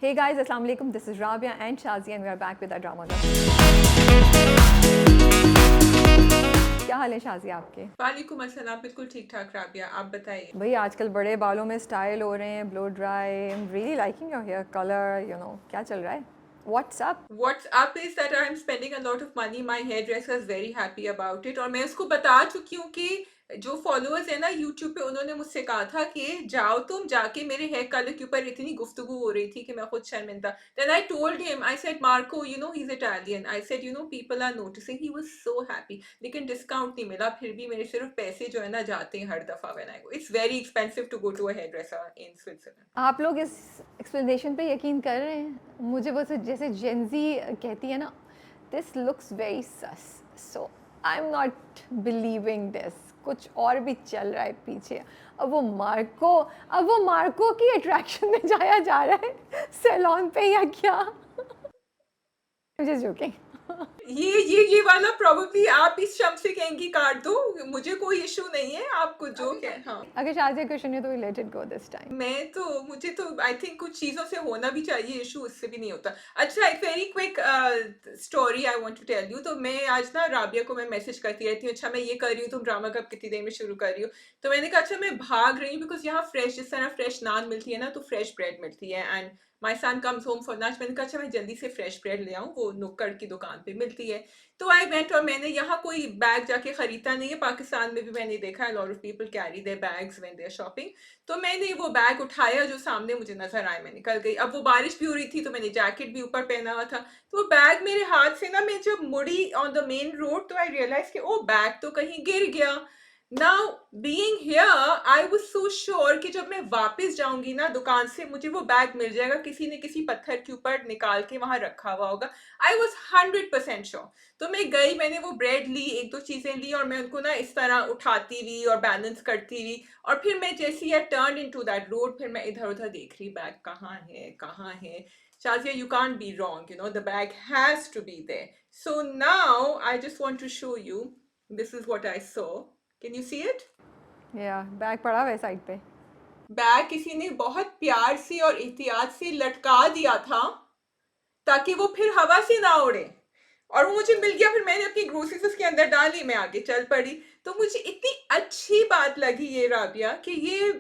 Hey guys, Assalamu alaikum. This is Rabia and Shazia and we are back with our drama club. क्या हाल है शाजिया आपके? वालेकुम अस्सलाम। बिल्कुल ठीक ठाक राबिया, आप बताइए। भाई आजकल बड़े बालों में स्टाइल हो रहे हैं, blow dry. I am really liking your hair colour, क्या चल रहा है? What's up? What's up is that I'm spending a lot of money. My hairdresser is very happy about it और मैं उसको बता चुकी हूँ कि जो फॉलोअर्स है ना यूट्यूब पे, उन्होंने मुझसे कहा था कि जाओ तुम जाके मेरे हेयर कलर के ऊपर इतनी गुफ्तगू हो रही थी कि मैं खुद शर्मिंदा। Then I told him, I said Marco, he's Italian. I said people are noticing. He was so happy. लेकिन डिस्काउंट नहीं मिला, फिर भी मेरे सिर्फ पैसे जो है ना जाते हैं हर दफा when I go. It's very expensive to go to a hairdresser in Switzerland. आप लोग इस एक्सप्लेनेशन पे यकीन कर रहे हैं? मुझे वो जैसे जेंजी कहती है ना, this looks very sauce, so I am not believing this. कुछ और भी चल रहा है पीछे। अब वो मार्को की अट्रैक्शन में जाया जा रहा है सैलून पे या क्या? मुझे जोकिंग। ये वाला प्रॉब्ली आप इस शब्द से कहेंगी काट दो, मुझे कोई इशू नहीं है, आपको जो कह। हाँ, अगर शाजिया क्वेश्चन है तो let it go this time. मुझे तो आई थिंक कुछ चीजों से होना भी चाहिए इशू, उससे भी नहीं होता। अच्छा, एक very quick story I want to tell you. तो मैं आज ना राबिया को मैं मैसेज करती रहती हूँ, अच्छा मैं ये कर रही हूँ, तुम ड्रामा कब कितनी देर में शुरू कर रही हो। तो मैंने कहा अच्छा मैं भाग रही हूँ, बिकॉज यहाँ फ्रेश, जिस तरह फ्रेश नान मिलती है ना, तो फ्रेश ब्रेड मिलती है and my son comes home for lunch. मैंने कहा अच्छा मैं जल्दी से फ्रेश ब्रेड ले आऊँ, वो नुक्कड़ की दुकान पे मिलती है। तो आई वेंट और मैंने यहाँ कोई बैग जाके खरीदता नहीं है, पाकिस्तान में भी मैंने देखा है lot of people carry their bags when they are shopping. तो मैंने वो बैग उठाया जो सामने मुझे नजर आया, मैं निकल गई। अब वो बारिश भी हो रही थी तो मैंने जैकेट भी ऊपर पहना हुआ था। तो वो बैग मेरे हाथ से ना, मैं जब मुड़ी ऑन द मेन रोड तो आई रियलाइज कि ओ बैग तो कहीं गिर गया। Now being here I was so sure कि जब मैं वापस जाऊंगी ना दुकान से, मुझे वो बैग मिल जाएगा, किसी ने किसी पत्थर के ऊपर निकाल के वहां रखा हुआ होगा। I was 100% sure. तो मैं गई, मैंने वो ब्रेड ली, एक दो चीजें ली और मैं उनको ना इस तरह उठाती रही और बैलेंस करती रही। और फिर मैं जैसे ही turn into that road, फिर मैं इधर उधर देख रही, बैग कहाँ है कहाँ है। Shazia, you can't be wrong. The bag has to be there. So now I just want to show you. This is what I saw. Can you see it? या बैग पड़ा हुआ है साइड पे। Bag किसी ने बहुत प्यार से और एहतियात से लटका दिया था ताकि वो फिर हवा से ना उड़े, और वो मुझे मिल गया। फिर मैंने अपनी ग्रोसरीज उसके अंदर डाली, मैं आगे चल पड़ी। तो मुझे इतनी अच्छी बात लगी ये राबिया कि ये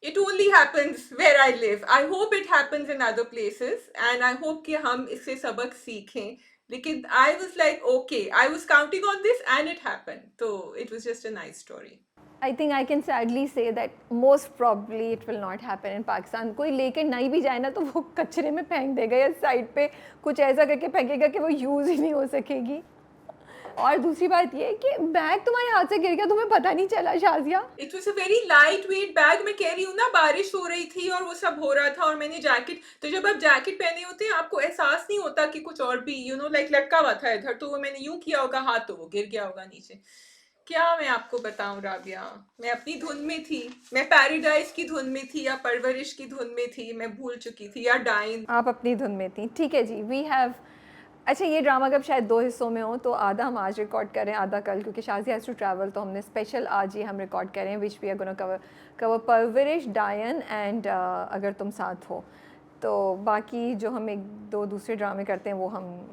it only happens where I live. I hope it happens in other places and I hope कि हम इससे सबक सीखें। लेकिन I was like okay, I was counting on this and it happened. So it was just a nice story. I think I can sadly say that most probably it will not happen in Pakistan. कोई लेके नहीं भी जाए ना तो वो कचरे में फेंक देगा या साइड पे कुछ ऐसा करके फेंकेगा कि वो यूज़ ही नहीं हो सकेगी। और दूसरी बात ये कि बैग तुम्हारे हाथ से गिर गया, तुम्हें पता नहीं चला Shazia? It was a very lightweight bag. मैं कह रही हूँ ना, बारिश हो रही थी और वो सब हो रहा था और मैंने जैकेट, तो जब आप जैकेट पहने होते हैं आपको एहसास नहीं होता कि कुछ और भी लाइक लटका हुआ था इधर, तो वो मैंने यूं किया होगा हाथ तो वो गिर गया होगा नीचे। क्या मैं आपको बताऊं राबिया, मैं अपनी धुन में थी। मैं पैराडाइज की धुन में थी या परवरिश की धुन में थी, मैं भूल चुकी थी, या डाइन। आप अपनी धुन में थी, ठीक है जी। वी हैव अच्छा, ये ड्रामा कब शायद 2 हिस्सों में हो, तो आधा हम आज रिकॉर्ड करें, आधा कल, क्योंकि शाज़िया हैज़ टू ट्रैवल, तो हमने स्पेशल आज ही हम रिकॉर्ड करें which we are gonna cover Parvarish, Daayan and अगर तुम साथ हो। तो बाकी जो हम एक दो दूसरे ड्रामे करते हैं वो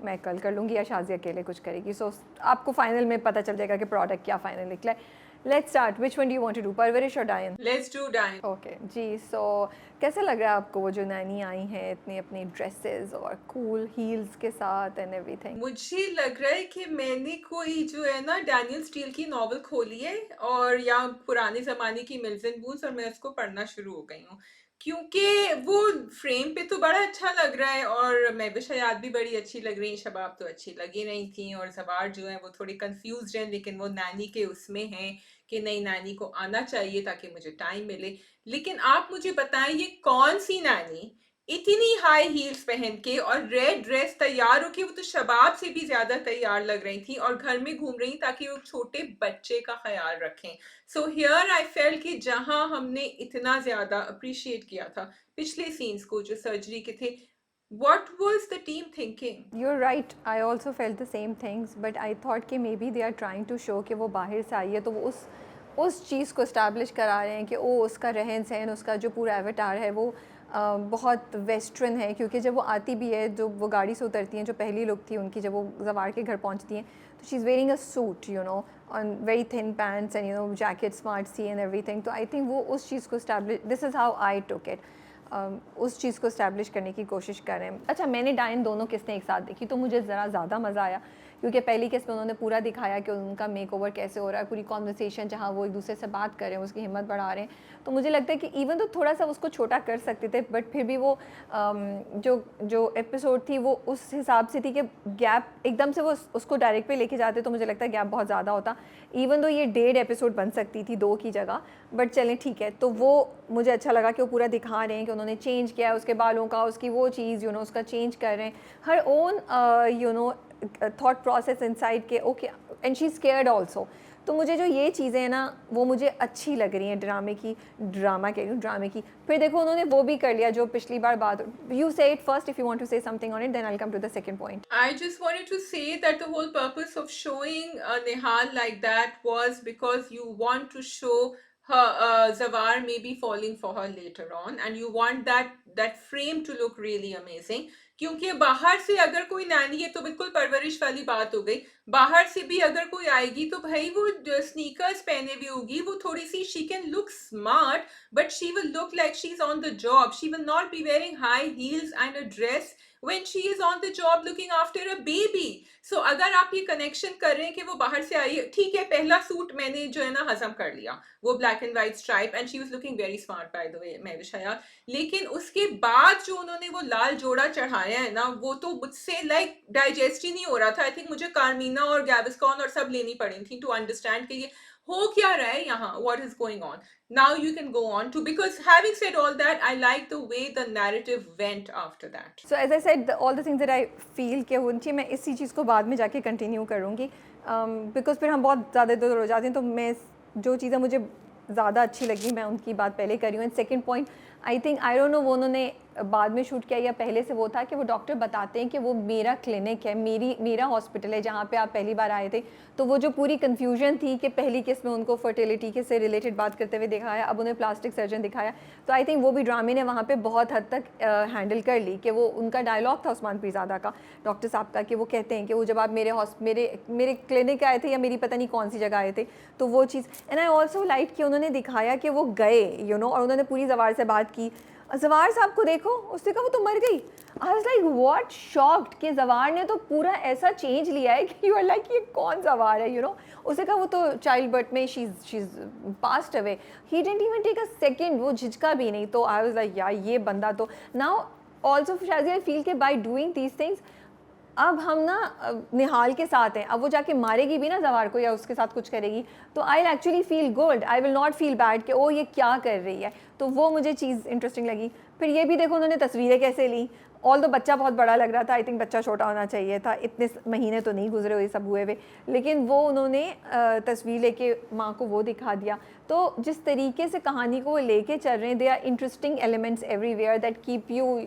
मैं कल कर लूँगी या शाज़िया अकेले कुछ करेगी। सो आपको फाइनल में पता चल जाएगा कि प्रोडक्ट क्या फाइनल निकला है। Let's start, which one do you want to do, Parvarish और Daayan? Let's do Daayan. Okay जी। सो कैसा लग रहा है आपको वो जो नैनी आई हैं इतनी अपनी ड्रेसेस और कूल हील्स के साथ एंड एवरीथिंग? मुझे लग रहा है कि मैंने कोई जो है ना डैनियल स्टील की नॉवल खोली है, और या पुराने ज़माने की मिल्स एंड बून्स, और मैं उसको पढ़ना शुरू हो गई हूँ। क्योंकि वो फ्रेम पे तो बड़ा अच्छा लग रहा है और महविश हयात भी बड़ी अच्छी लग रही है, शबाब तो अच्छी लगी नहीं थी, और जवार जो है वो थोड़ी कंफ्यूज हैं, लेकिन वो नानी के उसमें हैं कि नहीं नानी को आना चाहिए ताकि मुझे टाइम मिले। लेकिन आप मुझे बताएं ये कौन सी नानी इतनी हाई हील्स पहन के और रेड ड्रेस तैयार होके, वो तो शबाब से भी ज्यादा तैयार लग रही थी और घर में घूम रही ताकि वो छोटे बच्चे का ख्याल रखें। सो हियर आई फेल कि जहां हमने इतना ज्यादा अप्रिशिएट किया था पिछले सीन्स को जो सर्जरी के थे, what was the team thinking? You're right. I also felt the same things, but I thought कि maybe they are trying to show कि वो बाहर से आई है, तो वो उस चीज़ को establish करा रहे हैं कि ओ उसका रहन सहन, उसका जो पूरा एवटार है वो बहुत वेस्टर्न है, क्योंकि जब वो आती भी है, जो वो गाड़ी से उतरती हैं, जो पहली लुक थी उनकी जब वो जवार के घर पहुंचती हैं, तो she is wearing a suit on very thin pants and jacket smart see and everything. तो आई थिंक वो उस चीज़ को establish, this is how I took it, उस चीज़ को स्टैब्लिश करने की कोशिश कर रहे हैं। अच्छा, मैंने डायन दोनों किस्तें एक साथ देखी, तो मुझे ज़रा ज़्यादा मज़ा आया, क्योंकि पहली किस्त में उन्होंने पूरा दिखाया कि उनका मेकओवर कैसे हो रहा है, पूरी कॉन्वर्सेशन जहाँ वो एक दूसरे से बात कर रहे हैं, उसकी हिम्मत बढ़ा रहे हैं। तो मुझे लगता है कि इवन तो थोड़ा सा उसको छोटा कर सकते थे, बट फिर भी वो जो एपिसोड थी वो उस हिसाब से थी कि गैप एकदम से वो उसको डायरेक्ट पे लेके जाते, तो मुझे लगता है गैप बहुत ज़्यादा होता। इवन तो ये 1.5 एपिसोड बन सकती थी 2 की जगह, बट चलें ठीक है। तो वो मुझे अच्छा लगा कि वो पूरा दिखा रहे हैं कि उन्होंने चेंज किया है उसके बालों का, उसकी वो चीज़ उसका चेंज कर रहे हैं, her own thought process inside के okay, and she is cared also. तो मुझे जो ये चीज़ें हैं ना, वो मुझे अच्छी लग रही हैं ड्रामे की, ड्रामे की। फिर देखो उन्होंने वो भी कर लिया जो पिछली बार बात, you say it first if you want to say something on it, then I will come to the second point. I just wanted to say that the whole purpose of showing Nihal like that was because you want to show her Zawar maybe falling for her later on, and you want that frame to look really amazing. क्योंकि बाहर से अगर कोई नैनी है तो बिल्कुल परवरिश वाली बात हो गई, बाहर से भी अगर कोई आएगी तो भाई वो स्नीकर्स पहने हुई होगी, वो थोड़ी सी she can look smart, but she will look like she's on the job. She will not be wearing high heels and a dress when she is on the job looking after a baby. So अगर आप ये connection कर रहे हैं कि वो बाहर से आई है, ठीक है, पहला सूट मैंने जो है ना हजम कर लिया, वो black and white stripe, and she was looking very smart by the way, मैं विशाया। लेकिन उसके बाद जो उन्होंने वो लाल जोड़ा चढ़ाया है ना, वो तो मुझसे लाइक डाइजेस्ट ही नहीं हो रहा था। आई थिंक मुझे कार्मिना और गैविस्कॉन और सब लेनी पड़ी थी टू अंडरस्टैंड कि ये हो क्या रहा है यहाँ, what is going on. Now you can go on to, because having said all that, I like the way the narrative went after that. So as I said all the things that I feel के होनी चाहिए, मैं इसी चीज़ को बाद में जाके continue करूँगी, बिकॉज फिर हम बहुत ज़्यादा इधर हो जाते हैं। तो मैं जो चीज़ें मुझे ज़्यादा अच्छी लगी मैं उनकी बात पहले करी हूँ। And second point, I think I don't know वो उन्होंने बाद में शूट किया या पहले से वो था कि वो डॉक्टर बताते हैं कि वो मेरा क्लिनिक है, मेरा हॉस्पिटल है जहाँ पे आप पहली बार आए थे। तो वो जो पूरी कन्फ्यूजन थी कि पहली केस में उनको फर्टिलिटी के से रिलेटेड बात करते हुए दिखाया, अब उन्हें प्लास्टिक सर्जन दिखाया, तो आई थिंक वो भी ड्रामे ने वहाँ पे बहुत हद तक हैंडल कर ली। कि वो उनका डायलॉग था उस्मान पीरज़ादा का, डॉक्टर साहब का, कि वो कहते हैं कि वो जब आप मेरे क्लिनिक आए थे या मेरी पता नहीं कौन सी जगह आए थे, तो वो चीज़। एंड आई ऑल्सो लाइक कि उन्होंने दिखाया कि वो गए और उन्होंने पूरी जवार से बात की, जवार साहब को देखो, उसने कहा वो तो मर गई। आई वाज लाइक व्हाट, शॉक्ड कि जवार ने तो पूरा ऐसा चेंज लिया है कि यू आर लाइक ये कौन जवार है उसने कहा वो तो चाइल्ड बर्थ में she is passed away. He didn't even take a second, वो झिझका भी नहीं। तो आई वाज लाइक यार ये बंदा तो नाउ ऑल्सो शायद आई फील के बाय डूइंग दीज थिंग्स अब हम ना निहाल के साथ हैं, अब वो जाके मारेगी भी ना जवार को या उसके साथ कुछ करेगी, तो I will actually feel good, I will not feel bad कि ओ ये क्या कर रही है। तो वो मुझे चीज़ इंटरेस्टिंग लगी। फिर ये भी देखो उन्होंने तस्वीरें कैसे ली, ऑल तो बच्चा बहुत बड़ा लग रहा था, आई थिंक बच्चा छोटा होना चाहिए था, इतने महीने तो नहीं गुजरे हुए सब हुए हुए, लेकिन वो उन्होंने तस्वीर लेके माँ को वो दिखा दिया। तो जिस तरीके से कहानी को वो लेके चल रहे हैं, they are interesting elements everywhere that keep you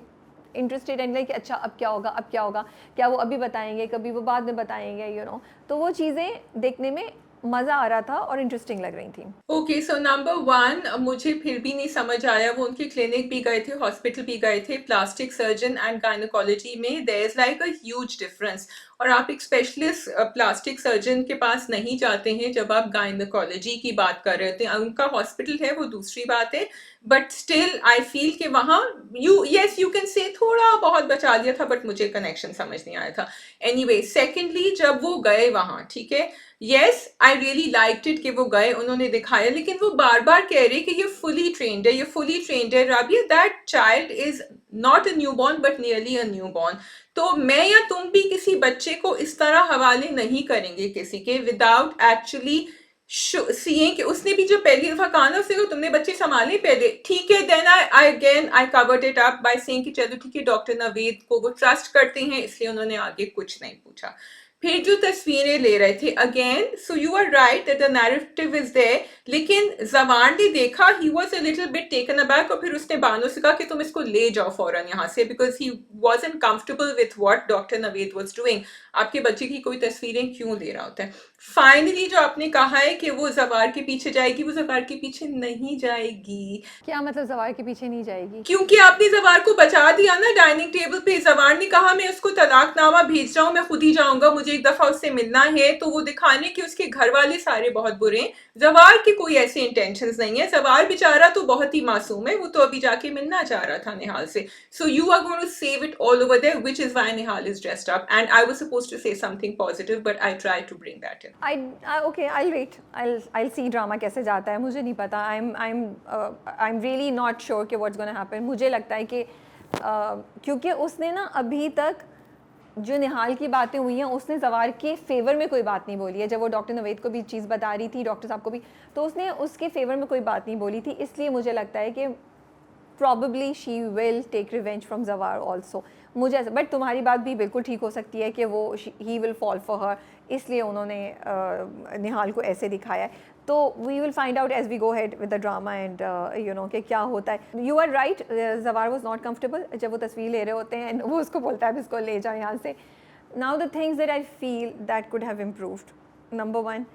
interested and like अच्छा अब क्या होगा, अब क्या होगा, क्या वो अभी बताएंगे, कभी वो बाद में बताएंगे तो वो चीज़ें देखने में मज़ा आ रहा था और इंटरेस्टिंग लग रही थी। ओके, सो नंबर 1 मुझे फिर भी नहीं समझ आया, वो उनके क्लिनिक भी गए थे, हॉस्पिटल भी गए थे, प्लास्टिक सर्जन एंड गायनेकोलॉजी में there is like a huge difference. और आप एक स्पेशलिस्ट प्लास्टिक सर्जन के पास नहीं जाते हैं जब आप गायनेकोलॉजी की बात कर रहे होते हैं। उनका हॉस्पिटल है वो दूसरी बात है, बट स्टिल आई फील कि वहाँ यू कैन से थोड़ा बहुत बचा दिया था, बट मुझे कनेक्शन समझ नहीं आया था। एनीवे, सेकेंडली जब वो गए वहाँ, ठीक है, yes I really liked it कि वो गए, उन्होंने दिखाया, लेकिन वो बार बार कह रहे कि ये फुली ट्रेन्ड है, ये फुली ट्रेन्ड है। Rabia, that child is not a new born but nearly a new born. तो मैं या तुम भी किसी बच्चे को इस तरह हवाले नहीं करेंगे किसी के विदाउट एक्चुअली सीइंग कि उसने भी जो पहली दफा कहा ना उसने को तुमने बच्चे संभाले पहले, ठीक है, then I covered it up by saying कि चलो ठीक है, डॉक्टर नवेद को वो ट्रस्ट करते हैं इसलिए उन्होंने आगे कुछ नहीं पूछा। फिर जो तस्वीरें ले रहे थे again, so you are right that the narrative is there, लेकिन जवान ने देखा, he was a little bit taken aback, और फिर उसने बानो से कहा कि तुम इसको ले जाओ फौरन यहाँ से, because he wasn't comfortable with what doctor Naved was doing. आपके बच्चे की कोई तस्वीरें क्यों ले रहा होता है? फाइनली जो आपने कहा है कि वो जवार के पीछे जाएगी, वो जवार के पीछे नहीं जाएगी। क्या मतलब जवार के पीछे नहीं जाएगी? क्योंकि आपने जवार को बचा दिया ना डाइनिंग टेबल पे। जवार ने कहा मैं उसको तलाकनामा भेज रहा हूँ, मैं खुद ही जाऊंगा, मुझे एक दफा उससे मिलना है, तो वो दिखाने कि उसके घर वाले सारे बहुत बुरे हैं। जवार के कोई ऐसे इंटेंशंस नहीं है, जवार बेचारा तो बहुत ही मासूम है, वो तो अभी जाके मिलना चाह रहा था निहाल से। So you are going to save it all over there, which is why Nihal is dressed up, and I was supposed to say something positive, but I try to bring that in. Okay, I wait, I see drama कैसे जाता है, मुझे नहीं पता। I am really not sure कि what's gonna happen. मुझे लगता है कि क्योंकि उसने ना अभी तक जो निहाल की बातें हुई हैं, उसने जवार के फेवर में कोई बात नहीं बोली है। जब वो डॉक्टर नवेद को भी चीज़ बता रही थी, डॉक्टर साहब को भी, तो उसने उसके फेवर में कोई बात नहीं बोली थी। इसलिए मुझे लगता है कि probably she will take revenge from Jawar also. मुझे ऐसा, बट तुम्हारी बात भी बिल्कुल ठीक हो सकती है कि वो ही विल फॉल फॉर हर, इसलिए उन्होंने निहाल को ऐसे दिखाया है। तो we will find out as we go head with the drama and you know कि क्या होता है। You are right, Jawar was not comfortable जब वो तस्वीर ले रहे होते हैं एंड वो उसको बोलता है इसको ले जाओ यहाँ से। Now the things that I feel that could have improved, number one,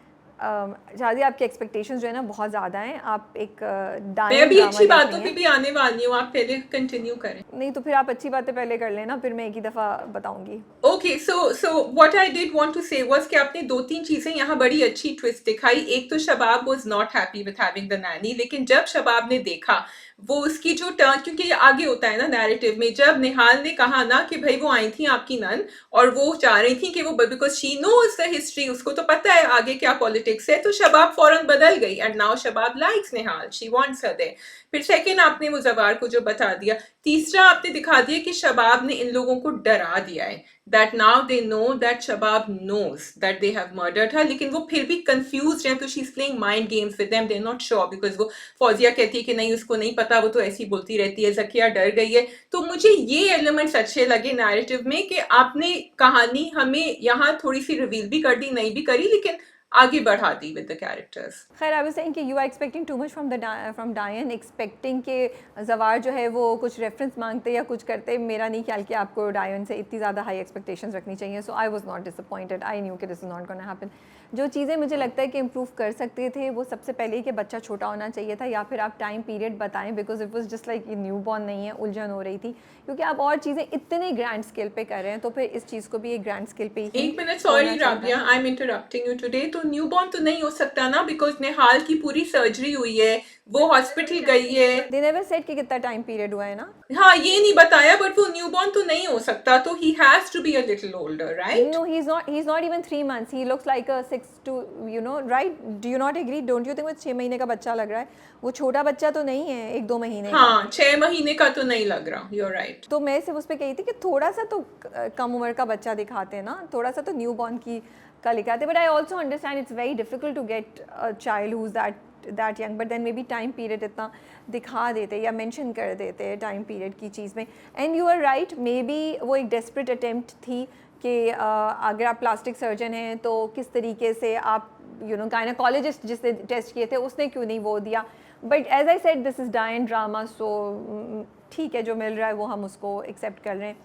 शादी आपकी एक्सपेक्टेशंस जो है ना बहुत ज़्यादा हैं। आप एक मैं अभी अच्छी बातों पे भी आने वाली हूँ, आप पहले कंटिन्यू करें। नहीं तो फिर आप अच्छी बातें पहले कर लेना, फिर मैं एक ही दफ़ा बताऊंगी। Okay, so what I did want to say was कि आपने दो तीन चीजें यहाँ बड़ी अच्छी ट्विस्ट दिखाई। एक तो Shabab was not happy with having the nanny, लेकिन जब शबाब ने देखा वो उसकी जो टर्न, क्योंकि ये आगे होता है ना नैरेटिव में, जब निहाल ने कहा ना कि भाई वो आई थी आपकी नन और वो चाह रही थी कि वो, because she knows the history, उसको तो पता है आगे क्या पॉलिटिक्स है, तो शबाब फौरन बदल गई, and now Shabab likes Nihal, she wants her there. फिर सेकंड आपने वो जवार को जो बता दिया। तीसरा आपने दिखा दिया कि शबाब ने इन लोगों को डरा दिया है, that now they know that Shabab knows that they have murdered her, लेकिन वो फिर भी confused हैं, तो she's playing mind games with them, they're not sure, because वो फौजिया कहती है कि नहीं उसको नहीं पता, वो तो ऐसी बोलती रहती है, जकिया डर गई है। तो मुझे ये एलिमेंट्स अच्छे लगे नैरेटिव में कि आपने कहानी हमें यहाँ थोड़ी सी रिवील भी कर दी, नहीं भी करी, लेकिन आगे बढ़ा दी विद द कैरेक्टर्स। खैर, आई वाज सेइंग कि you are expecting too much from डायन, एक्सपेक्टिंग कि जवार जो है वो कुछ रेफरेंस मांगते या कुछ करते। मेरा नहीं ख्याल कि आपको डायन से इतनी ज़्यादा हाई एक्सपेक्टेशंस रखनी चाहिए। So I was not disappointed, I knew कि this is not gonna happen. जो चीज़ें मुझे लगता है कि इम्प्रूव कर सकते थे, वो सबसे पहले कि बच्चा छोटा होना चाहिए था, या फिर आप टाइम पीरियड बताएं, because it was just like new born नहीं है, उलझन हो रही थी। क्योंकि आप और चीज़ें इतने ग्रैंड स्केल पे कर रहे हैं, तो फिर इस चीज़ को भी एक ग्रैंड स्केल पे ही एक minute, sorry Rabia, I am interrupting you today. तो न्यूबॉर्न तो नहीं हो सकता ना, बिकॉज निहाल की पूरी सर्जरी हुई है, वो हॉस्पिटल गई है। दे नेवर सेड कि कितना टाइम पीरियड हुआ है ना। हाँ, ये नहीं बताया, बट वो न्यूबॉर्न तो नहीं हो सकता, तो he has to be a little older, right? No, he's not even 3 months. He looks like a 6 to, you know, right? Do you not agree? Don't you think वो 6 महीने का बच्चा लग रहा है? वो छोटा बच्चा तो नहीं है, 1-2 महीने का। हाँ, 6 महीने का तो नहीं लग रहा, you're right. तो मैं सिर्फ उस पे कही थी कि थोड़ा सा तो कम उम्र का बच्चा दिखाते हैं ना, थोड़ा सा तो न्यू बॉर्न की का लिखाते। But I also understand it's very difficult to get a child who is that young, but then maybe time period इतना दिखा देते या मेंशन कर देते टाइम पीरियड की चीज़ में। And you are right, maybe वो एक डेस्परेट अटेम्प्ट थी कि अगर आप प्लास्टिक सर्जन हैं तो किस तरीके से आप, यू नो, गायनेकोलॉजिस्ट जिसने टेस्ट किए थे उसने क्यों नहीं वो दिया। But as I said, this is डायन ड्रामा, सो ठीक है, जो मिल रहा है वो हम उसको एक्सेप्ट कर रहे हैं।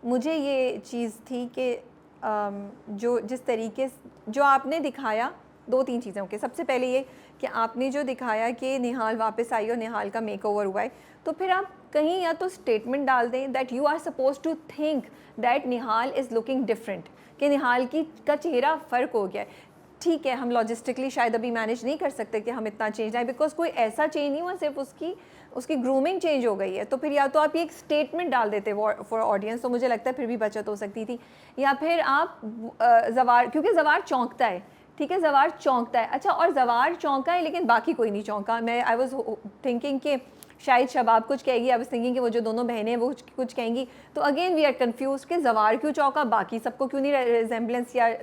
मुझे ये चीज़ थी कि जो जिस तरीके जो आपने दिखाया, 2-3 चीज़ें ओके। सबसे पहले ये कि आपने जो दिखाया कि निहाल वापस आई और निहाल का मेकओवर हुआ है, तो फिर आप कहीं या तो स्टेटमेंट डाल दें that you are suppose to think that Nihal is looking different, कि निहाल का चेहरा फ़र्क हो गया है। ठीक है, हम लॉजिस्टिकली शायद अभी मैनेज नहीं कर सकते कि हम इतना चेंज आए, बिकॉज कोई ऐसा चेंज नहीं हुआ, सिर्फ उसकी ग्रूमिंग चेंज हो गई है। तो फिर या तो आप ये एक स्टेटमेंट डाल देते फॉर ऑडियंस, तो मुझे लगता है फिर भी बचत हो सकती थी। या फिर आप जवार, क्योंकि जवार चौंकता है, ठीक है, जवार चौंकता है, अच्छा, और जवार चौंका है लेकिन बाकी कोई नहीं चौंका। मैं आई वॉज थिंकिंग कि शायद शबाब कुछ कहेगी, आई वॉज थिंकिंग कि वो जो दोनों बहनें हैं वो कुछ कहेंगी। तो अगेन वी आर कन्फ्यूज कि जवार क्यों चौंका, बाकी सबको क्यों नहीं रिजेम्बलेंस या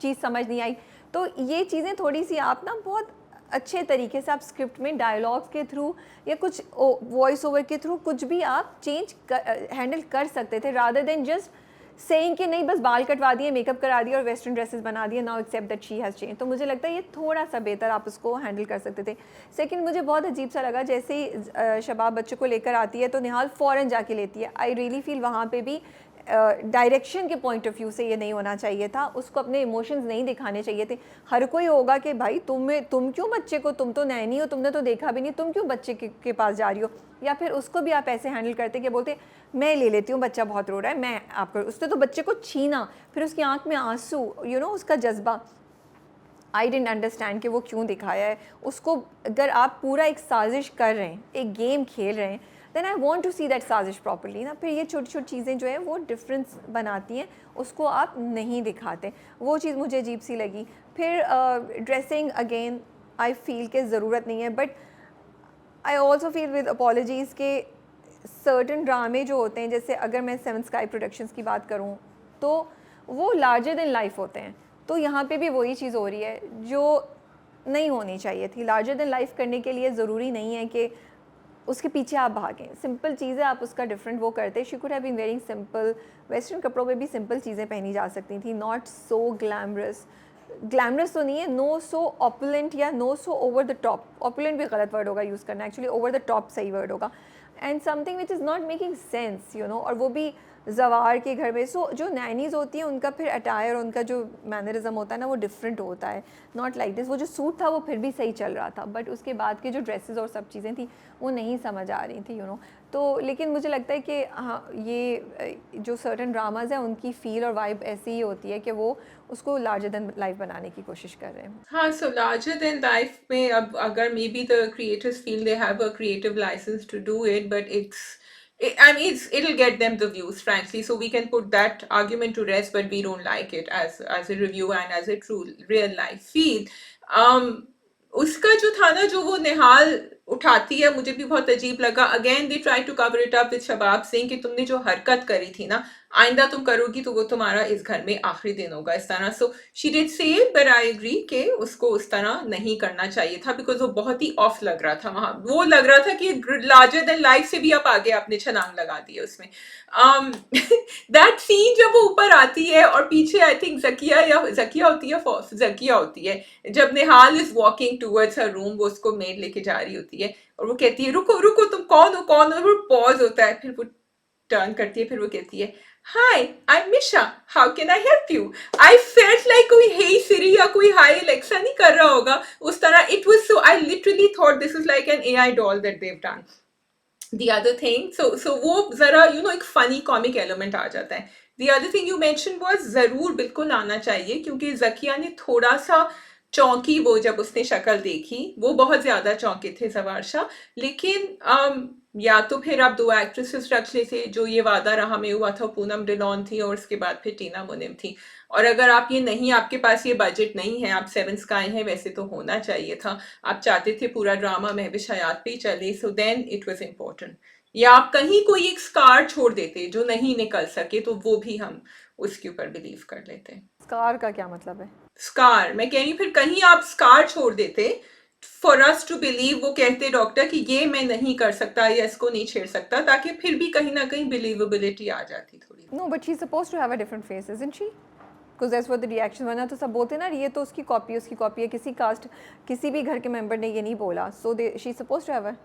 चीज़ समझ नहीं आई। तो ये चीज़ें थोड़ी सी आप ना बहुत अच्छे तरीके से आप स्क्रिप्ट में डायलॉग्स के थ्रू या कुछ वॉइस ओवर के थ्रू कुछ भी आप चेंज हैंडल कर सकते थे, रादर देन जस्ट सेइंग कि नहीं बस बाल कटवा दिए, मेकअप करा दिया और वेस्टर्न ड्रेसेस बना दिए, now accept that she has change. तो मुझे लगता है ये थोड़ा सा बेहतर आप उसको हैंडल कर सकते थे। सेकंड, मुझे बहुत अजीब सा लगा जैसे ही शबाब बच्चे को लेकर आती है तो निहाल फ़ौरन जाके लेती है। आई रियली फील वहाँ पे भी डायरेक्शन के पॉइंट ऑफ व्यू से ये नहीं होना चाहिए था, उसको अपने इमोशंस नहीं दिखाने चाहिए थे। हर कोई होगा कि भाई तुम क्यों बच्चे को, तुम तो नैनी हो, तुमने तो देखा भी नहीं, तुम क्यों बच्चे के पास जा रही हो। या फिर उसको भी आप ऐसे हैंडल करते कि बोलते मैं ले लेती हूँ, बच्चा बहुत रो रहा है, मैं आपको, उसने तो बच्चे को छीना, फिर उसकी आंख में आंसू, उसका जज्बा। आई डेंट अंडरस्टैंड कि वो क्यों दिखाया है उसको। अगर आप पूरा एक साजिश कर रहे हैं, एक गेम खेल रहे हैं, then I want to see that साजिश प्रॉपरली ना। फिर ये छोटी छोटी चीज़ें जो है वो डिफरेंस बनाती हैं, उसको आप नहीं दिखाते, वो चीज़ मुझे अजीब सी लगी। फिर ड्रेसिंग अगेन आई फील के ज़रूरत नहीं है, but I also feel with apologies के सर्टन ड्रामे जो होते हैं, जैसे अगर मैं सेवन स्काई प्रोडक्शंस की बात करूँ तो वो लार्जर देन लाइफ होते हैं। तो यहाँ पे भी वही चीज़ हो रही है जो नहीं होनी चाहिए थी। लार्जर देन लाइफ करने के लिए ज़रूरी नहीं है कि उसके पीछे आप भागें, सिंपल चीज़ें आप उसका डिफरेंट वो करते। She could have been wearing simple, western कपड़ों में भी सिंपल चीज़ें पहनी जा सकती थी, नॉट सो ग्लैमरस। ग्लैमरस तो नहीं है, नो सो ऑपुलेंट या no so over the top. Opulent भी गलत वर्ड होगा यूज़ करना, एक्चुअली ओवर द टॉप सही वर्ड होगा। And something which is not making sense, और वो भी जवार के घर में। सो जो नैनीज़ होती हैं उनका फिर अटायर, उनका जो मैनरिज्म होता है ना वो डिफरेंट होता है, नॉट लाइक दिस। वो जो सूट था वो फिर भी सही चल रहा था, बट उसके बाद के जो ड्रेसेस और सब चीज़ें थी वो नहीं समझ आ रही थी, तो लेकिन मुझे लगता है कि हाँ, ये जो सर्टन ड्रामाज हैं उनकी फ़ील और वाइब ऐसी ही होती है कि वो उसको लार्जर देन लाइफ बनाने की कोशिश कर रहे हैं। हाँ, so larger than life में अब अगर maybe the creators feel they have a creative license to do it, but I mean, it'll get them the views, frankly. So we can put that argument to rest, but we don't like it as a review and as a true real life feel. Um, उसका जो था ना, जो वो निहाल उठाती है, मुझे भी बहुत अजीब लगा। Again they try to cover it up with Shabab Singh कि तुमने जो हरकत करी थी ना, आइंदा तुम करोगी तो वो तुम्हारा इस घर में आखिरी दिन होगा, इस तरह। सो शी डिड से, बट आई एग्री कि उसको उस तरह नहीं करना चाहिए था, बिकॉज वो बहुत ही ऑफ लग रहा था वहां। वो लग रहा था कि लार्जर देन लाइफ से भी आप आगे आपने छलांग लगा दी है उसमें। दैट सीन जब वो ऊपर आती है और पीछे आई थिंक जकिया होती है, जब Nihal is walking towards her room, वो उसको मेड लेके जा रही होती है और वो कहती है रुको रुको तुम कौन हो, वो पॉज होता है, फिर वो टर्न करती है, फिर वो कहती है hi I am Misha, how can I help you. I felt like कोई हे सिरी या कोई हाय एलेक्सा नहीं कर रहा होगा उस तरह। It was so, I literally thought this is like an AI doll that they have done. The other thing, so वो जरा एक funny comic element आ जाता है। The other thing you mentioned was ज़रूर बिल्कुल आना चाहिए, क्योंकि ज़किया ने थोड़ा सा चौंकी वो जब उसने शक्ल देखी, वो बहुत ज्यादा चौंके थे जवार शाह। लेकिन या तो फिर आप दो एक्ट्रेसेस रख लेते, जो ये वादा रहा में हुआ था, पूनम डिलॉन थी और उसके बाद फिर टीना मुनिम थी। और अगर आप ये नहीं, आपके पास ये बजट नहीं है, आप सेवन स्काई हैं, वैसे तो होना चाहिए था, आप चाहते थे पूरा ड्रामा महविश हयात पे ही चले, so then it was important. या आप कहीं कोई एक स्कार छोड़ देते जो नहीं निकल सके, तो वो भी हम उसके ऊपर बिलीव कर लेते। स्कार का क्या मतलब है? स्कार मैं कह रही हूँ, फिर कहीं आप स्कार छोड़ देते फॉर अस टू बिलीव, वो कहते डॉक्टर कि ये मैं नहीं कर सकता या इसको नहीं छेड़ सकता, ताकि फिर भी कहीं ना कहीं बिलीवेबिलिटी आ जाती थोड़ी। No, but she's supposed to have a different face, isn't she? Because that's what the reaction, वरना तो सब बोलते ना ये तो उसकी कॉपी है, किसी कास्ट, किसी भी घर के मेंबर ने ये नहीं बोला, so she's supposed to have a,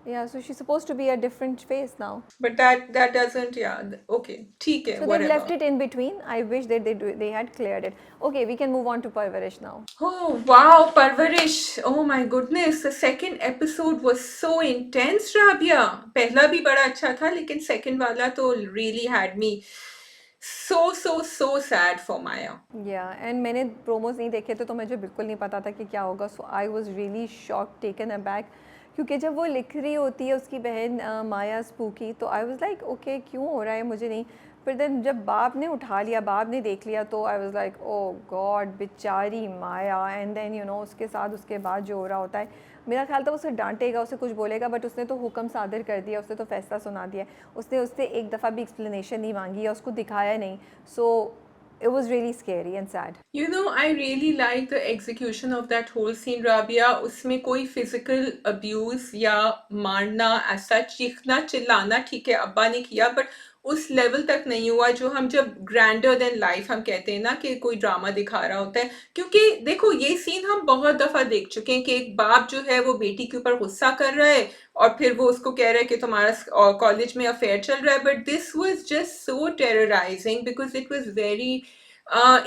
yeah, so she's supposed to be a different face now. But that doesn't, yeah, okay, ठीक है, So whatever. they've left it in between. I wish that they had cleared it. Okay, we can move on to Parvarish now. Oh wow, Parvarish, oh my goodness, the second episode was so intense, Rabia. पहला भी बड़ा अच्छा था, लेकिन second वाला तो really had me so sad for Maya. Yeah, and मैंने promos नहीं देखे थे तो मुझे बिल्कुल नहीं पता था कि क्या होगा, so I was really shocked, taken aback. क्योंकि जब वो लिख रही होती है उसकी बहन माया स्पूकी, तो आई वाज लाइक ओके क्यों हो रहा है, मुझे नहीं। फिर देन जब बाप ने उठा लिया, बाप ने देख लिया, तो आई वाज लाइक ओ गॉड बेचारी माया। एंड देन उसके साथ उसके बाद जो हो रहा होता है, मेरा ख्याल था उसे डांटेगा, उसे कुछ बोलेगा, बट उसने तो हुक्म सादर कर दिया, उसने तो फैसला सुना दिया, उसने उससे एक दफ़ा भी एक्सप्लेनेशन नहीं मांगी या उसको दिखाया नहीं। सो it was really scary and sad. You know, I really like the execution of that whole scene, Rabia. उसमें कोई physical abuse या मारना, ऐसा चीखना चिल्लाना, ठीक है अब्बा ने किया, but उस लेवल तक नहीं हुआ जो हम जब ग्रैंडर देन लाइफ हम कहते हैं ना कि कोई ड्रामा दिखा रहा होता है। क्योंकि देखो ये सीन हम बहुत दफा देख चुके हैं कि एक बाप जो है वो बेटी के ऊपर गुस्सा कर रहा है और फिर वो उसको कह रहा है कि तुम्हारा कॉलेज में अफेयर चल रहा है, but this was just so terrorising because it was very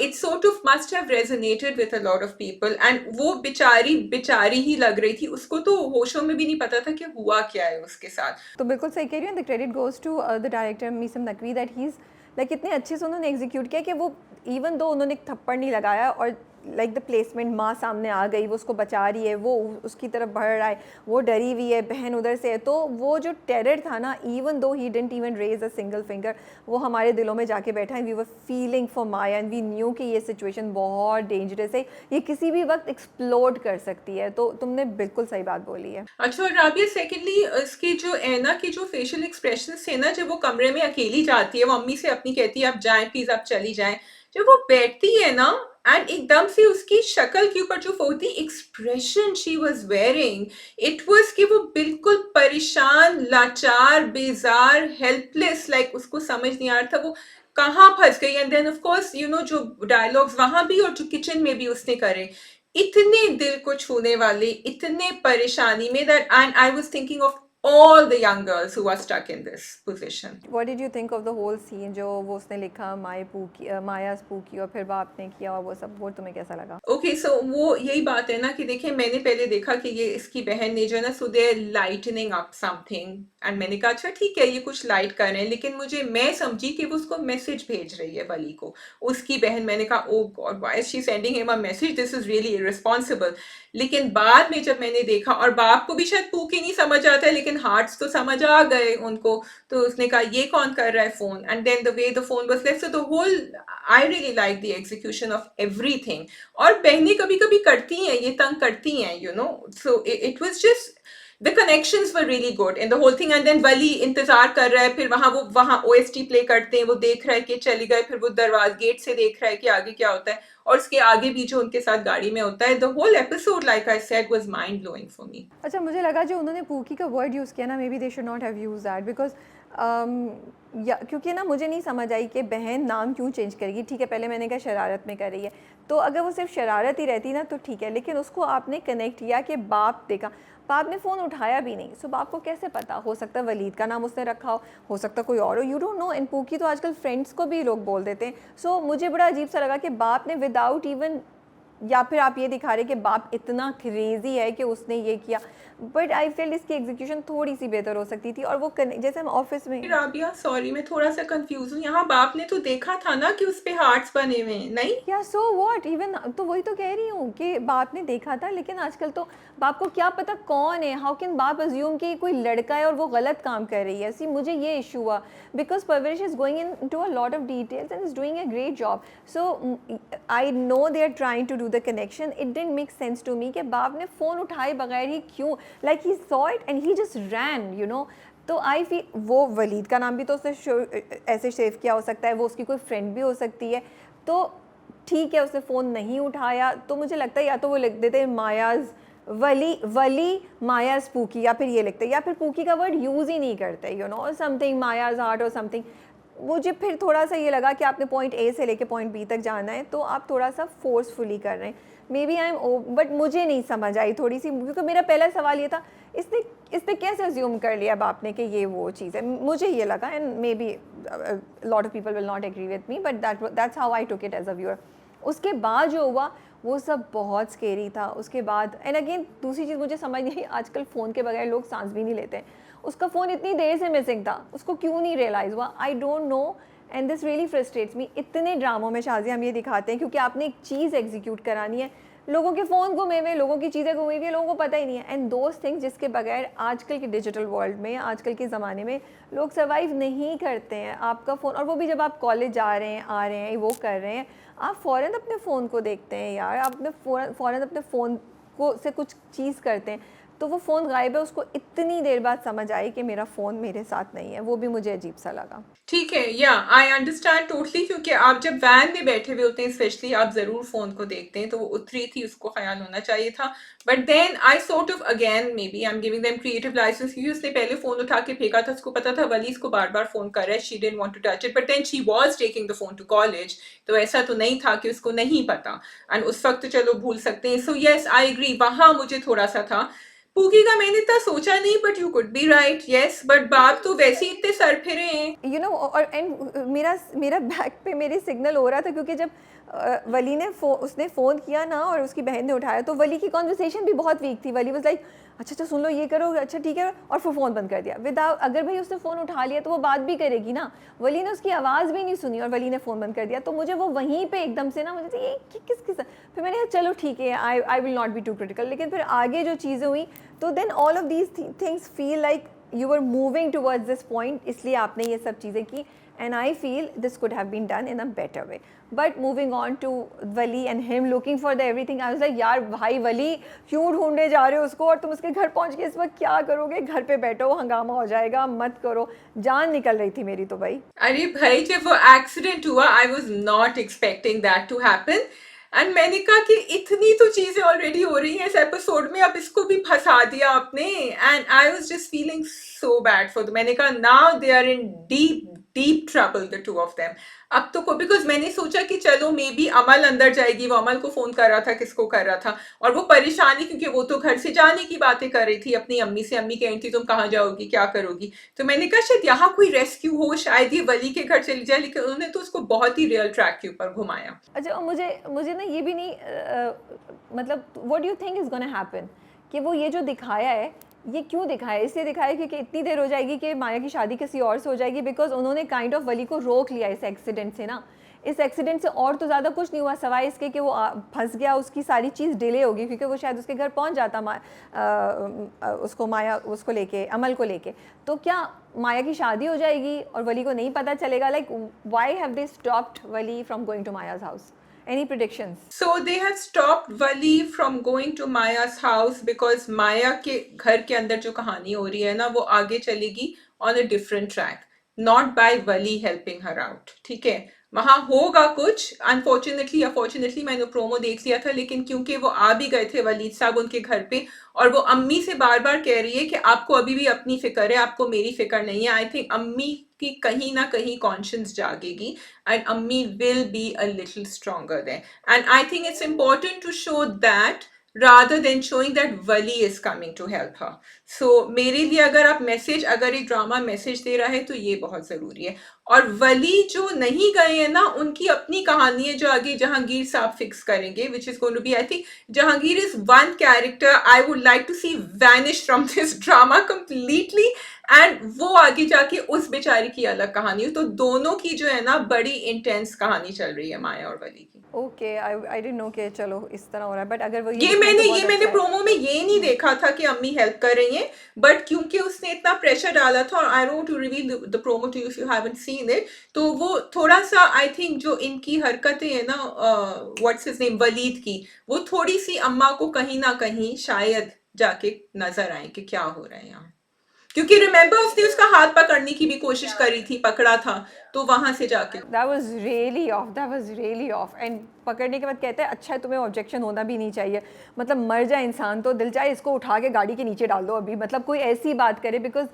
it sort of must have resonated with a lot of people and वो बेचारी बेचारी ही लग रही थी, उसको तो होशों में भी नहीं पता था कि हुआ क्या है उसके साथ। तो बिल्कुल सही कह रही हूँ, the credit goes to the director Meesam Naqvi that he is like इतने अच्छे से उन्होंने एग्जीक्यूट किया कि वो इवन दो उन्होंने एक थप्पड़ नहीं लगाया और लाइक द प्लेसमेंट माँ सामने आ गई, वो उसको बचा रही है, वो उसकी तरफ बढ़ रहा है, वो डरी हुई है, बहन उधर से है, तो वो जो टेरर था ना, even though he didn't even raise a single finger, वो हमारे दिलों में जाके बैठा है। We were feeling for Maya and we knew कि ये सिचुएशन बहुत डेंजरस है, ये किसी भी वक्त एक्सप्लोड कर सकती है। तो तुमने बिल्कुल सही बात बोली है। अच्छा, और राबिया सेकेंडली इसकी जो ऐना की जो फेशियल एक्सप्रेशन थे ना, जब वो कमरे में अकेली जाती है, वो अम्मी से अपनी कहती है आप जाएं प्लीज, आप चली जाएं, जब वो बैठती है ना एंड एकदम से उसकी शक्ल के ऊपर जो forty expression she was wearing, it was कि वो बिल्कुल परेशान, लाचार, बेजार, हेल्पलेस, लाइक उसको समझ नहीं आ रहा था वो कहाँ फंस गई। And then of course you know जो डायलॉग्स वहां भी और जो किचन में भी उसने करे, इतने दिल को छूने वाले, इतने परेशानी में, that and I was thinking of all the young girls who are stuck in this position. What did you think of the whole scene जो वो उसने लिखा माया स्पू की और फिर बाप ने किया और वो सब, वो तुम्हें कैसा लगा? ओके सो वो यही बात है ना कि देखिए मैंने पहले देखा कि ये इसकी बहन ने जो है ना, सो दे लाइटनिंग अप समथिंग एंड मैंने कहा अच्छा ठीक है ये कुछ लाइट कर रहे हैं, लेकिन मैं समझी कि वो उसको मैसेज भेज रही है वली को, उसकी बहन। मैंने कहा oh God why is she sending him a message, this is really irresponsible. लेकिन बाद में जब मैंने देखा, और बाप को भी शायद पूकी नहीं समझ आता है लेकिन हार्ट्स तो समझ आ गए उनको, तो उसने कहा ये कौन कर रहा है phone, and then the way the phone was left, so the whole I really like the execution of everything. और बहनें कभी कभी करती हैं, ये तंग करती हैं, you know, so it was just the connections were really good in the whole thing। and then वली इंतजार कर रहा है, फिर वहां OST प्ले करते हैं, वो देख रहा है कि चली गए, फिर वो दरवाजे गेट से देख रहा है कि आगे क्या होता है, और उसके आगे भी जो उनके साथ गाड़ी में होता है। The whole episode like I said was mind blowing for me. अच्छा, मुझे लगा जो उन्होंने पूकी का वर्ड यूज़ किया ना, may be they should not have use that because या क्योंकि ना मुझे नहीं समझ आई कि बहन नाम क्यों चेंज करेगी। ठीक है, पहले मैंने कहा शरारत में कर रही है, तो अगर वो सिर्फ शरारत ही रहती ना तो ठीक है, लेकिन उसको आपने कनेक्ट किया कि बाप देखा, बाप ने फ़ोन उठाया भी नहीं, सो बाप को कैसे पता? हो सकता है वलीद का नाम उसने रखा हो सकता कोई और हो, you don't know. In pookie तो आजकल फ्रेंड्स को भी लोग बोल देते हैं। सो मुझे बड़ा अजीब सा लगा कि बाप ने विदाउट इवन, या फिर आप ये दिखा रहे कि बाप इतना क्रेजी है कि उसने ये किया, बट आई फील इसकी एग्जीक्यूशन थोड़ी सी बेहतर हो सकती थी। और वो जैसे हम ऑफिस में, राबिया सॉरी मैं थोड़ा सा कंफ्यूज हूँ, यहाँ बाप ने तो देखा था ना कि उस पे हार्ट्स बने हुए हैं, नहीं? या सो व्हाट, इवन तो वही तो कह रही हूँ कि बाप ने देखा था, लेकिन आजकल तो बाप को क्या पता कौन है, हाउ कैन बाप अज्यूम कि कोई लड़का है और वो गलत काम कर रही है। सी मुझे ये इशू हुआ because Parwarish is going in to a lot of details and is doing a great job. So I know they are trying to do the connection, it didn't make sense to me कि बाप ने phone उठाए बगैर ही क्यों, like he saw it and he just ran, you know. तो I feel वो वलीद का नाम भी तो उसने ऐसे सेव किया हो सकता है, वो उसकी कोई फ्रेंड भी हो सकती है, तो ठीक है उसने फ़ोन नहीं उठाया। तो मुझे लगता है या तो वो लिख देते मायाज वली मायाज पूकी, या फिर ये लिखते, या फिर पूकी का वर्ड यूज़ ही नहीं करते, यू नो, और समथिंग मायाज हार्ट और समथिंग। मुझे फिर थोड़ा सा ये लगा कि आपने पॉइंट ए से लेके पॉइंट बी तक जाना है, तो आप थोड़ा सा फोर्सफुली कर रहे हैं। Maybe I am but मुझे नहीं समझ आई थोड़ी सी, क्योंकि मेरा पहला सवाल ये था इसने कैसे अज्यूम कर लिया बाप ने कि ये वो चीज़ है, मुझे ये लगा। And maybe lot of people will not agree with me, but that's how I took it as a viewer. उसके बाद जो हुआ वो सब बहुत स्केरी था। उसके बाद एंड अगेन दूसरी चीज़ मुझे समझ नहीं, आजकल फ़ोन के बगैर लोग सांस भी नहीं लेते हैं। उसका फ़ोन इतनी देर से मिसिंग था, उसको क्यों नहीं रियलाइज़ हुआ? I don't know and this really frustrates me. इतने ड्रामों में शाज़िया हम ये दिखाते हैं क्योंकि आपने एक चीज़ एग्जीक्यूट करानी है, लोगों के फ़ोन गुमे हुए, लोगों की चीज़ें गुमी हुई है, लोगों को पता ही नहीं है। एंड दोज थिंग्स जिसके बगैर आजकल के डिजिटल वर्ल्ड में, आजकल के ज़माने में लोग सर्वाइव नहीं करते हैं। आपका फ़ोन, और वो भी जब आप कॉलेज जा रहे हैं, आ रहे हैं, वो कर रहे हैं, आप फ़ौरन अपने फ़ोन को देखते हैं यार, आप अपने फ़ौरन अपने फ़ोन को से कुछ चीज़ करते हैं। तो वो फ़ोन गायब है, उसको इतनी देर बाद समझ आई कि मेरा फ़ोन मेरे साथ नहीं है, वो भी मुझे अजीब सा लगा। ठीक है, या आई अंडरस्टैंड टोटली, क्योंकि आप जब वैन में बैठे हुए होते हैं स्पेशली, आप ज़रूर फ़ोन को देखते हैं, तो वो उतरी थी, उसको ख्याल होना चाहिए था। But then I sort of again maybe I am giving them creative licence, क्योंकि उसने पहले फ़ोन उठा के फेंका था, उसको पता था वली इसको बार बार फ़ोन कर रहा है, she didn't want to touch it, but then she was taking the phone to college, तो ऐसा तो नहीं था कि उसको नहीं पता, एंड उस वक्त तो चलो भूल सकते हैं। सो येस आई एग्री, वहाँ मुझे थोड़ा सा था। पूकी का मैंने इतना सोचा नहीं, but you could be right, yes, but बाप तो वैसे ही इतने सर फिरे हैं। यू नो, और एंड मेरा मेरा बैक पे मेरी सिग्नल हो रहा था, क्योंकि जब वली ने उसने फ़ोन किया ना और उसकी बहन ने उठाया, तो वली की कॉन्वर्सेशन भी बहुत वीक थी। वली वाज लाइक अच्छा अच्छा सुन लो, ये करो, अच्छा ठीक है, और फिर फ़ोन बंद कर दिया विदाउट, अगर भाई उसने फ़ोन उठा लिया तो वो बात भी करेगी ना। वली ने उसकी आवाज़ भी नहीं सुनी और वली ने फ़ोन बंद कर दिया, तो मुझे वो वहीं पे एकदम से ना, मुझे तो ये किस फिर मैंने कहा चलो ठीक है, I will not be too critical. लेकिन फिर आगे जो चीज़ें हुई, तो then all of these things feel like you were moving towards this point, इसलिए आपने ये सब चीज़ें की, and I feel this could have been done in a better way. But moving on to Wali and him looking for the everything, I was like यार भाई वली क्यों ढूंढने जा रहे हो उसको, और तुम उसके घर पहुंच के इस वक्त क्या करोगे, घर पे बैठो, हंगामा हो जाएगा, मत करो। जान निकल रही थी मेरी तो भाई। अरे भाई, जब वो एक्सीडेंट हुआ, I was not expecting that to happen, and मैंने कहा कि इतनी तो चीजें ऑलरेडी हो रही हैं इस एपिसोड में, अब इसको भी फंसा दिया आपने, and I was just feeling so bad for the, मैंने कहा now they are in deep deep trouble the two of them. अब तो को, बिकॉज मैंने सोचा कि चलो मे बी अमल अंदर जाएगी, वो अमल को फोन कर रहा था, किसको कर रहा था, और वो परेशानी, क्योंकि वो तो घर से जाने की बातें कर रही थी अपनी अम्मी से, अम्मी कह रही थी तुम कहाँ जाओगी, क्या करोगी, तो मैंने कहा शायद यहाँ कोई रेस्क्यू हो, शायद ये वली के घर चली जाए, लेकिन उन्होंने तो उसको बहुत ही रियल ट्रैक के ऊपर घुमाया। अच्छा, और मुझे मुझे ना ये भी नहीं मतलब what do you think is gonna happen, कि वो ये जो दिखाया है, ये क्यों दिखाया है? इसलिए दिखाया है क्योंकि इतनी देर हो जाएगी कि माया की शादी किसी और से हो जाएगी, बिकॉज उन्होंने काइंड ऑफ वली को रोक लिया इस एक्सीडेंट से ना। इस एक्सीडेंट से और तो ज़्यादा कुछ नहीं हुआ, सवाए इसके कि वो फंस गया, उसकी सारी चीज़ डिले होगी, क्योंकि वो शायद उसके घर पहुंच जाता उसको माया उसको लेके, अमल को लेके, तो क्या माया की शादी हो जाएगी और वली को नहीं पता चलेगा? Like why have they stopped Wali from going to Maya's house? Any predictions? So they have stopped Wali from going to Maya's house because Maya के घर के अंदर जो कहानी हो रही है ना, वो आगे चलेगी on a different track, not by Wali helping her out, ठीक है? वहां होगा कुछ, अनफॉर्चुनेटली अफॉर्चुनेटली मैंने प्रोमो देख लिया था, लेकिन क्योंकि वो आ भी गए थे वलीद साहब उनके घर पे, और वो अम्मी से बार बार कह रही है कि आपको अभी भी अपनी फिक्र है, आपको मेरी फिक्र नहीं है, आई थिंक अम्मी की कहीं ना कहीं conscious जागेगी, and Ammi will be a little stronger there. And I think it's important to show that rather than showing that Wali is coming to help her. So मेरे लिए अगर आप मैसेज, अगर एक ड्रामा मैसेज दे रहा है तो ये बहुत जरूरी है। और वली जो नहीं गए हैं ना, उनकी अपनी कहानी है जो आगे जहांगीर साहब फिक्स करेंगे, which is going to be, I think Jahangir is one character I would like to see vanish from this drama completely, and वो आगे जाके उस बेचारी की अलग कहानी हो, तो दोनों की जो है ना बड़ी इंटेंस कहानी चल रही है माया और वली की। ओके, आई डिडंट नो कि चलो इस तरह हो रहा है, बट अगर वो ये मैंने प्रोमो में ये नहीं देखा था कि अम्मी हेल्प कर रही हैं, बट क्योंकि उसने इतना प्रेशर डाला था, और I don't to reveal the promo to you if you haven't seen it, तो वो थोड़ा सा आई थिंक जो इनकी हरकतें हैं ना, व्हाट्स हिज नेम, वलीद की, वो थोड़ी सी अम्मा को कहीं ना कहीं शायद जाके नजर आए कि क्या हो रहा है यहाँ, क्योंकि रिमेंबर उसने उसका हाथ पकड़ने की भी कोशिश करी थी, पकड़ा था, तो वहां से जाके that was really of. And पकड़ने के बाद कहते हैं अच्छा तुम्हें ऑब्जेक्शन होना भी नहीं चाहिए, मतलब मर जाए इंसान तो दिल चाहे इसको उठा के गाड़ी के नीचे डाल दो अभी, मतलब कोई ऐसी बात करे, बिकॉज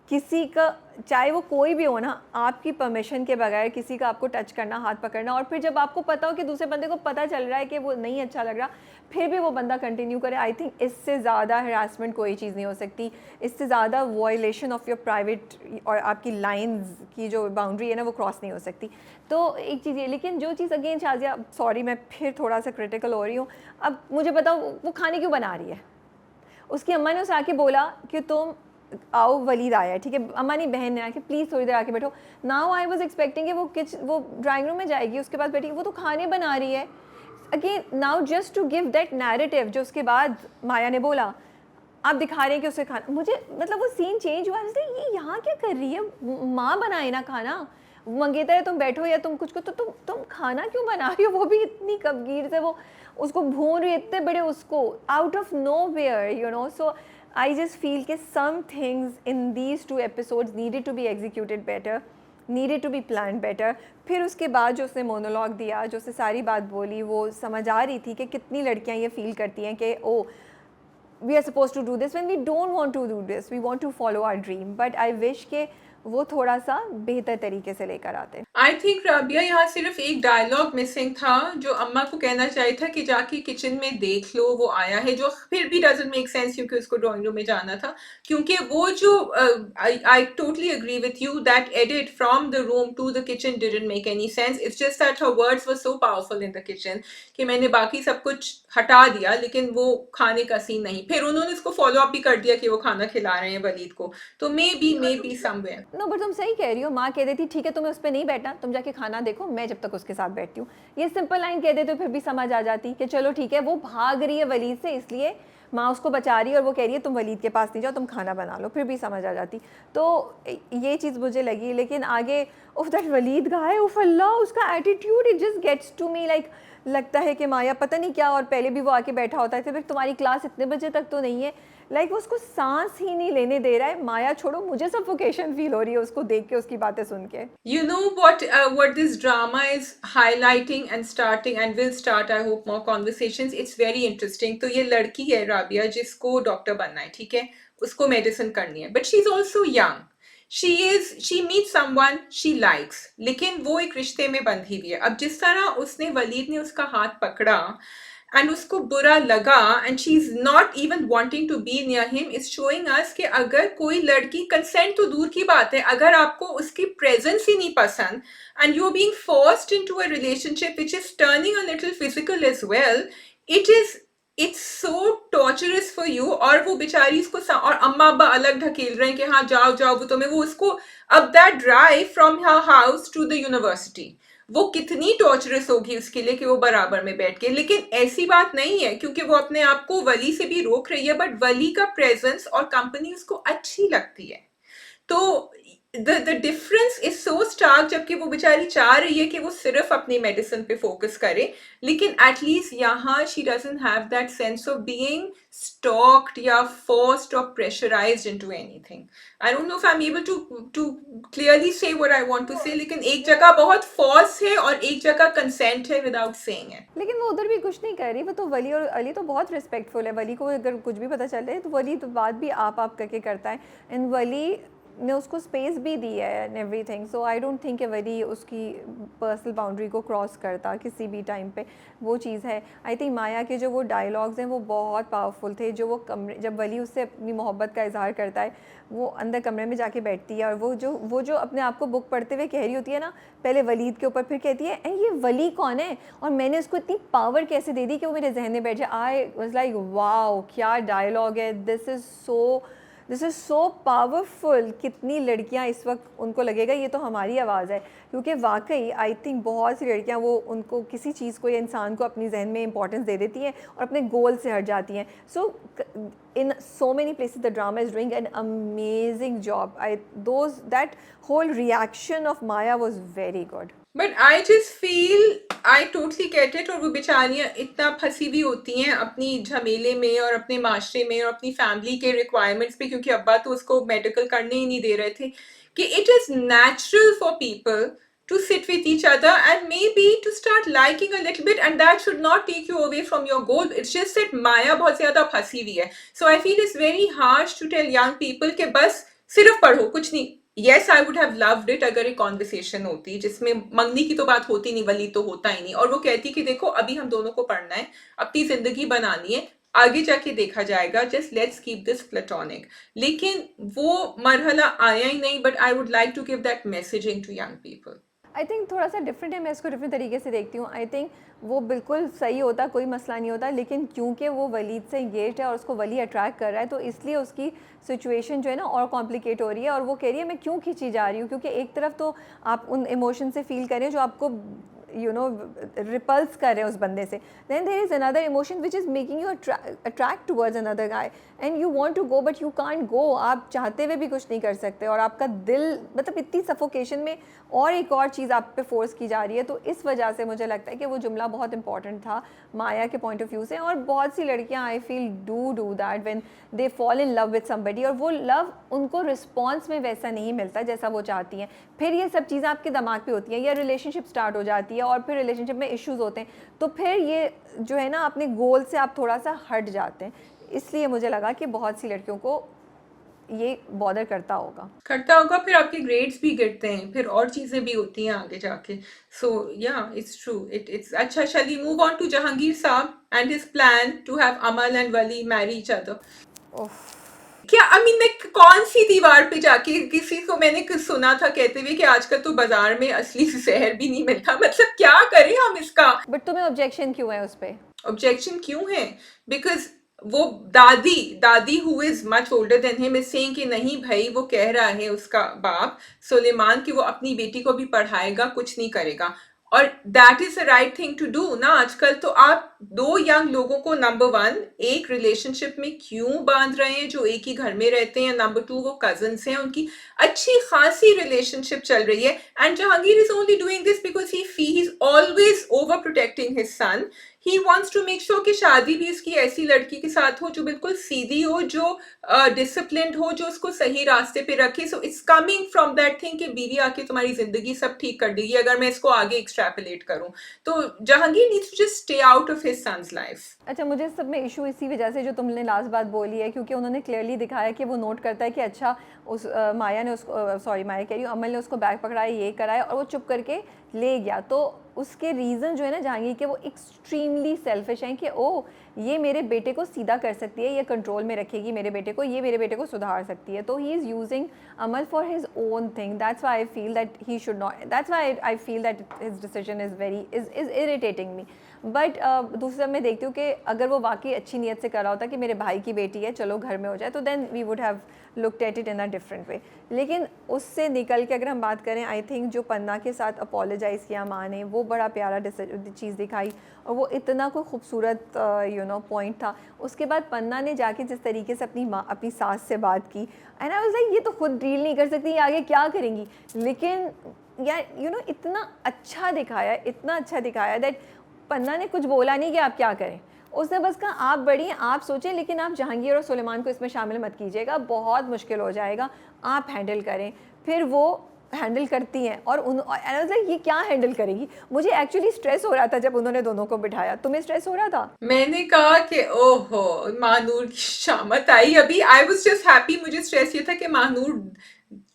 किसी का चाहे वो कोई भी हो ना, आपकी परमिशन के बगैर किसी का आपको टच करना, हाथ पकड़ना, और फिर जब आपको पता हो कि दूसरे बंदे को पता चल रहा है कि वो नहीं अच्छा लग रहा, फिर भी वो बंदा कंटिन्यू करे, आई थिंक इससे ज़्यादा हरासमेंट कोई चीज़ नहीं हो सकती, इससे ज़्यादा वॉयलेशन ऑफ योर प्राइवेट और आपकी लाइंस की जो बाउंड्री है ना, वो क्रॉस नहीं हो सकती। तो एक चीज़ ये, लेकिन जो चीज़ अगेन शाजिया, सॉरी मैं फिर थोड़ा सा क्रिटिकल हो रही हूँ, अब मुझे बताओ वो खाने क्यों बना रही है? उसकी अम्मा ने उसे आके बोला कि तुम आओ, वलीद आया, ठीक है, अम्मा नहीं बहन ने आके प्लीज़ थोड़ी देर आके बैठो। नाउ आई वाज एक्सपेक्टिंग कि वो ड्राइंग रूम में जाएगी, उसके बाद बैठेगी, वो तो खाने बना रही है again. Now just to give that narrative, जो उसके बाद माया ने बोला, आप दिखा रहे हैं कि उसे खाना, मुझे मतलब वो सीन चेंज हुआ, ये यहाँ क्या कर रही है, माँ बनाए ना खाना, मंगेतर है तुम बैठो या तुम कुछ को, तो तुम खाना क्यों बना रही हो, वो भी इतनी कबगीर से वो उसको भून रही है, इतने बड़े उसको, out of nowhere, you know. So I just feel कि some things in these 2 episodes needed to be executed better, needed to be planned better. फिर उसके बाद जो उसने मोनोलॉग दिया, जो उसने सारी बात बोली, वो समझ आ रही थी कि कितनी लड़कियां ये फील करती हैं कि ओ we are supposed to do this when we don't want to do this, we want to follow our dream, but I wish कि वो थोड़ा सा बेहतर तरीके से लेकर आते। आई थिंक राबिया यहाँ सिर्फ एक डायलॉग मिसिंग था जो अम्मा को कहना चाहिए था कि जाके किचन में देख लो वो आया है, जो फिर भी डजंट मेक सेंस क्योंकि उसको ड्राइंग रूम में जाना था। क्योंकि वो जो I totally agree with you that edit from the room to the kitchen didn't make any sense. It's just that her words were so powerful in the kitchen कि मैंने बाकी सब कुछ हटा दिया लेकिन वो खाने का सीन नहीं। फिर उन्होंने इसको फॉलो अप भी कर दिया कि वो खाना खिला रहे हैं वलीद को, तो maybe somewhere. No but तुम सही कह रही हो, माँ कह देती ठीक है तुम्हें उस पर नहीं बैठना, तुम जाके खाना देखो, मैं जब तक उसके साथ बैठती हूँ। ये सिंपल लाइन कह देते तो फिर भी समझ आ जाती कि चलो ठीक है, वो भाग रही है वलीद से इसलिए माँ उसको बचा रही है और वो कह रही है तुम वलीद के पास नहीं जाओ, तुम खाना बना लो, फिर भी समझ आ जाती। तो ये चीज़ मुझे लगी, लेकिन आगे उफ दैट वलीद गाय, उफ अल्लाह, उसका attitude it just gets to me like, लगता है कि माया पता नहीं क्या, और पहले भी वो आके बैठा होता है फिर तुम्हारी क्लास इतने बजे तक तो नहीं है, लाइक वो उसको सांस ही नहीं लेने दे रहा है। माया छोड़ो, मुझे सफोकेशन फील हो रही है उसको देख के, उसकी बातें सुन के। You know what this drama is highlighting and starting and will start I hope more conversations. It's very interesting. तो ये लड़की है राबिया जिसको डॉक्टर बनना है, ठीक है, उसको मेडिसिन करनी है, but she's also young. she meets someone she likes, लेकिन वो एक रिश्ते में बंधी हुई है। अब जिस तरह उसने वलीद ने उसका हाथ पकड़ा and उसको बुरा लगा and she's not even wanting to be near him is showing us कि अगर कोई लड़की, consent तो दूर की बात है, अगर आपको उसकी presence ही नहीं पसंद and you're being forced into a relationship which is turning a little physical as well, it's so torturous for you। और वो बेचारी इसको और अम्मा अब्बा अलग ढकेल रहे हैं कि हाँ जाओ जाओ, वो तुम्हें, वो उसको अब that drive from her house to the university, वो कितनी टॉर्चरस होगी उसके लिए कि वो बराबर में बैठ के। लेकिन ऐसी बात नहीं है क्योंकि वो अपने आप को वली से भी रोक रही है, बट वली का प्रेजेंस और कंपनी उसको अच्छी लगती है। तो the difference is so stark, जबकि वो बेचारी चाह रही है कि वो सिर्फ अपनी मेडिसिन पे फोकस करे, लेकिन एटलीस्ट यहाँ she doesn't have that sense of being stalked या forced or pressurized into anything. I don't know if I'm able to clearly say what I want to say, लेकिन एक जगह बहुत force है और एक जगह consent है without saying it. लेकिन वो उधर भी कुछ नहीं कर रही, वो तो वली और अली तो बहुत रिस्पेक्टफुल है। वली को अगर कुछ भी पता चल रहा है तो वली तो बात भी आप करके करता है, एंड वली ने उसको स्पेस भी दी है and everything. So I don't think कि वली उसकी पर्सनल बाउंड्री को क्रॉस करता किसी भी टाइम पे, वो चीज़ है। आई थिंक माया के जो वो डायलॉग्स हैं वो बहुत पावरफुल थे, जो वो कमरे, जब वली उससे अपनी मोहब्बत का इजहार करता है, वो अंदर कमरे में जाके बैठती है और वो जो अपने आप को बुक पढ़ते हुए कह रही होती है ना, पहले वलीद के ऊपर, फिर कहती है ये वली कौन है और मैंने उसको इतनी पावर कैसे दे दी कि वो मेरे जहन में बैठ जाए। आई वाज लाइक वाओ, क्या डायलॉग है, दिस इज़ सो पावरफुल। कितनी लड़कियां इस वक्त उनको लगेगा ये तो हमारी आवाज़ है, क्योंकि वाकई आई थिंक बहुत सी लड़कियां वो उनको किसी चीज़ को या इंसान को अपनी जहन में इंपॉर्टेंस दे देती हैं और अपने गोल से हट जाती हैं। सो in so many places the drama is doing an amazing job. That whole reaction of Maya was very good. But I just feel I totally get it। और वो बेचारियाँ इतना फंसी भी होती हैं अपनी झमेले में और अपने माशरे में और अपनी फैमिली के रिक्वायरमेंट्स पे, क्योंकि अब्बा तो उसको मेडिकल करने ही नहीं दे रहे थे, कि it is natural for people to sit with each other and maybe to start liking a little bit, and that should not take you away from your goal। It's just that Maya बहुत ज़्यादा फंसी हुई है। So I feel it's very harsh to tell young people कि बस सिर्फ पढ़ो, कुछ नहीं। Yes, I would have loved it अगर एक कॉन्वर्सेशन होती जिसमें मंगनी की तो बात होती नहीं, वली तो होता ही नहीं, और वो कहती कि देखो अभी हम दोनों को पढ़ना है, अपनी जिंदगी बनानी है, आगे जाके देखा जाएगा, just let's keep this platonic. लेकिन वो मरहला आया ही नहीं। But I would like to give that messaging to young people. I think थोड़ा सा डिफरेंट है, मैं इसको डिफरेंट तरीके से देखती हूँ। आई थिंक वो बिल्कुल सही होता, कोई मसला नहीं होता, लेकिन क्योंकि वो वलीद से इंगेज है और उसको वली अट्रैक्ट कर रहा है, तो इसलिए उसकी सिचुएशन जो है ना और कॉम्प्लिकेट हो रही है। और वो कह रही है मैं क्यों खींची जा रही हूँ, क्योंकि एक तरफ तो आप उन इमोशन से फील करें जो आपको यू नो रिपल्स कर रहे हैं उस बंदे से, then there is another emotion which is making you attract towards another guy and you want to go but you can't go, आप चाहते हुए भी कुछ नहीं कर सकते और आपका दिल मतलब इतनी सफोकेशन में और एक और चीज़ आप पे फोर्स की जा रही है। तो इस वजह से मुझे लगता है कि वो जुमला बहुत इंपॉर्टेंट था माया के पॉइंट ऑफ व्यू से। और बहुत सी लड़कियां I feel do that when they fall in love with somebody और वो लव उनको रिस्पॉन्स में वैसा नहीं मिलता जैसा वो चाहती हैं, फिर ये सब चीज़ें आपके दिमाग पे होती हैं या रिलेशनशिप स्टार्ट हो जाती है और फिर रिलेशनशिप में इश्यूज होते हैं, तो फिर ये जो है ना अपने गोल से आप थोड़ा सा हट जाते हैं। इसलिए मुझे लगा कि बहुत सी लड़कियों को ये बॉदर करता होगा। फिर आपके ग्रेड्स भी गिरते हैं, फिर और चीजें भी होती हैं आगे जाके। सो या इट्स ट्रू, इट्स अच्छा। Shall we move on to Jahangir sahab and his plan to have Amal and Wali marry each other? क्या आई मीन लाइक कौन सी दीवार पे जाके किसी को मैंने सुना था कहते हुए कि आजकल तो बाजार में असली जहर भी नहीं मिलता, मतलब क्या करें हम इसका? बट तुम्हें ऑब्जेक्शन क्यों है उस पे? ऑब्जेक्शन क्यों है? बिकॉज वो दादी who is much older than him is saying कि नहीं भाई, वो कह रहा है उसका बाप सुलेमान कि वो अपनी बेटी को भी पढ़ाएगा, कुछ नहीं करेगा, और that is the right thing to do ना। आजकल तो आप दो यंग लोगों को नंबर वन एक रिलेशनशिप में क्यों बांध रहे हैं जो एक ही घर में रहते हैं, नंबर टू वो कजन्स हैं, उनकी अच्छी खासी रिलेशनशिप चल रही है, and Jahangir is only doing this because he is always over protecting his son. He wants to make sure कि शादी भी उसकी ऐसी लड़की के साथ हो जो बिल्कुल सीधी हो, जो डिसिप्लिन्ड हो, जो उसको सही रास्ते पे रखे। So it's coming from that thing कि बीवी आके तुम्हारी जिंदगी सब ठीक कर देगी, अगर मैं इसको आगे एक्सट्रैपोलेट करूं तो Jahangir needs to just stay out of his son's life. अच्छा, मुझे सब में इशू इसी वजह से जो तुमने लास्ट बात बोली है, क्योंकि उन्होंने क्लियरली दिखाया कि वो नोट करता है कि अच्छा उस माया ने उसको सॉरी माया कह रही हूँ, अमल ने उसको बैग पकड़ाया, ये कराया और वो चुप करके ले गया। तो उसके रीज़न जो है ना जहांगीर के, वो एक्सट्रीमली सेल्फिश हैं कि ओ ये मेरे बेटे को सीधा कर सकती है, ये कंट्रोल में रखेगी मेरे बेटे को, ये मेरे बेटे को सुधार सकती है। तो he is using Amal for his own thing. That's why I feel that he should not, that's why I feel that his decision is irritating me. But दूसरी तरफ मैं देखती हूँ कि अगर वो वाकई अच्छी नीयत से कर रहा होता कि मेरे भाई की बेटी है, चलो घर में हो जाए, तो then we would have looked at it in a different way. लेकिन उससे निकल के अगर हम बात करें, आई थिंक जो पन्ना के साथ अपोलोजाइज़ किया माँ ने, वो बड़ा प्यारा चीज़ दिखाई और वो इतना कोई खूबसूरत पॉइंट था। उसके बाद पन्ना ने जाके जिस तरीके से अपनी सास से बात की, एंड आई वाज लाइक ये तो खुद डील नहीं कर सकती, ये आगे क्या करेंगी। लेकिन यार इतना अच्छा दिखाया दैट पन्ना ने कुछ बोला नहीं कि आप क्या करें, उसने बस कहा आप बड़ी हैं, आप सोचें, लेकिन आप जहांगीर और सुलेमान को इसमें शामिल मत कीजिएगा, बहुत मुश्किल हो जाएगा, आप हैंडल करें। फिर वो हैंडल करती हैं और ये क्या हैंडल करेगी। मुझे एक्चुअली स्ट्रेस हो रहा था जब उन्होंने दोनों को बिठाया। तुम्हें स्ट्रेस हो रहा था? मैंने कहा कि ओहो महानूर की शामत आई अभी। I was just happy. मुझे स्ट्रेस ये था कि महानूर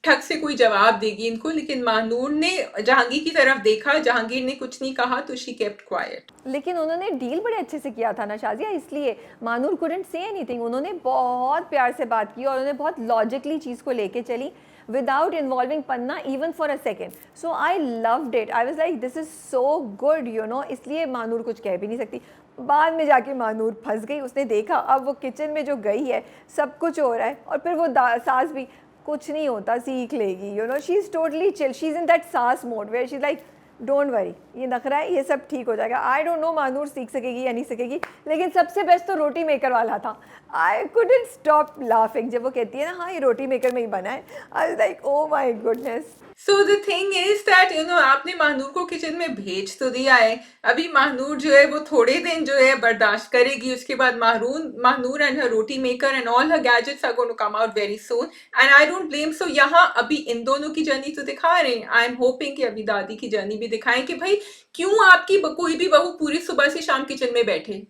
ठग से कोई जवाब देगी इनको, लेकिन महानूर ने जहांगीर की तरफ देखा, जहांगीर ने कुछ नहीं कहा, तो शी केप्ट क्वाइट। लेकिन उन्होंने डील बड़े अच्छे से किया था ना शाजिया, इसलिए महानूर कुडंट से एनीथिंग। उन्होंने बहुत प्यार से बात की और उन्होंने बहुत लॉजिकली चीज़ को लेके चली without involving Panna even for a second. So I loved it. I was like this is so good, you know. इसलिए महानूर कुछ कह भी नहीं सकती। बाद में जाके महानूर फंस गई, उसने देखा अब वो किचन में जो गई है सब कुछ हो रहा है, और फिर वो सास भी कुछ नहीं होता, सीख लेगी, you know. She is totally chill. She is in that सास mode where she's like don't worry, ये नखरा है, ये सब ठीक हो जाएगा। आई डोंट नो महानूर सीख सकेगी या नहीं सकेगी, लेकिन सबसे बेस्ट तो रोटी मेकर वाला था। आई कुडंट स्टॉप लाफिंग जब वो कहती है ना हाँ ये रोटी मेकर में ही बना है। आई was like oh my goodness. So the thing is that आपने महानूर को किचन में भेज तो दिया है, अभी महानूर जो है वो थोड़े दिन जो है बर्दाश्त करेगी, उसके बाद Mahnoor and her roti maker and all her gadgets are going to come out very soon, and I don't blame. So यहाँ अभी इन दोनों की जर्नी तो दिखा रहे हैं, आई एम होपिंग कि अभी दादी की जर्नी भी दिखाएं कि भाई क्यों आपकी कोई भी बहू पूरी सुबह से शाम किचन में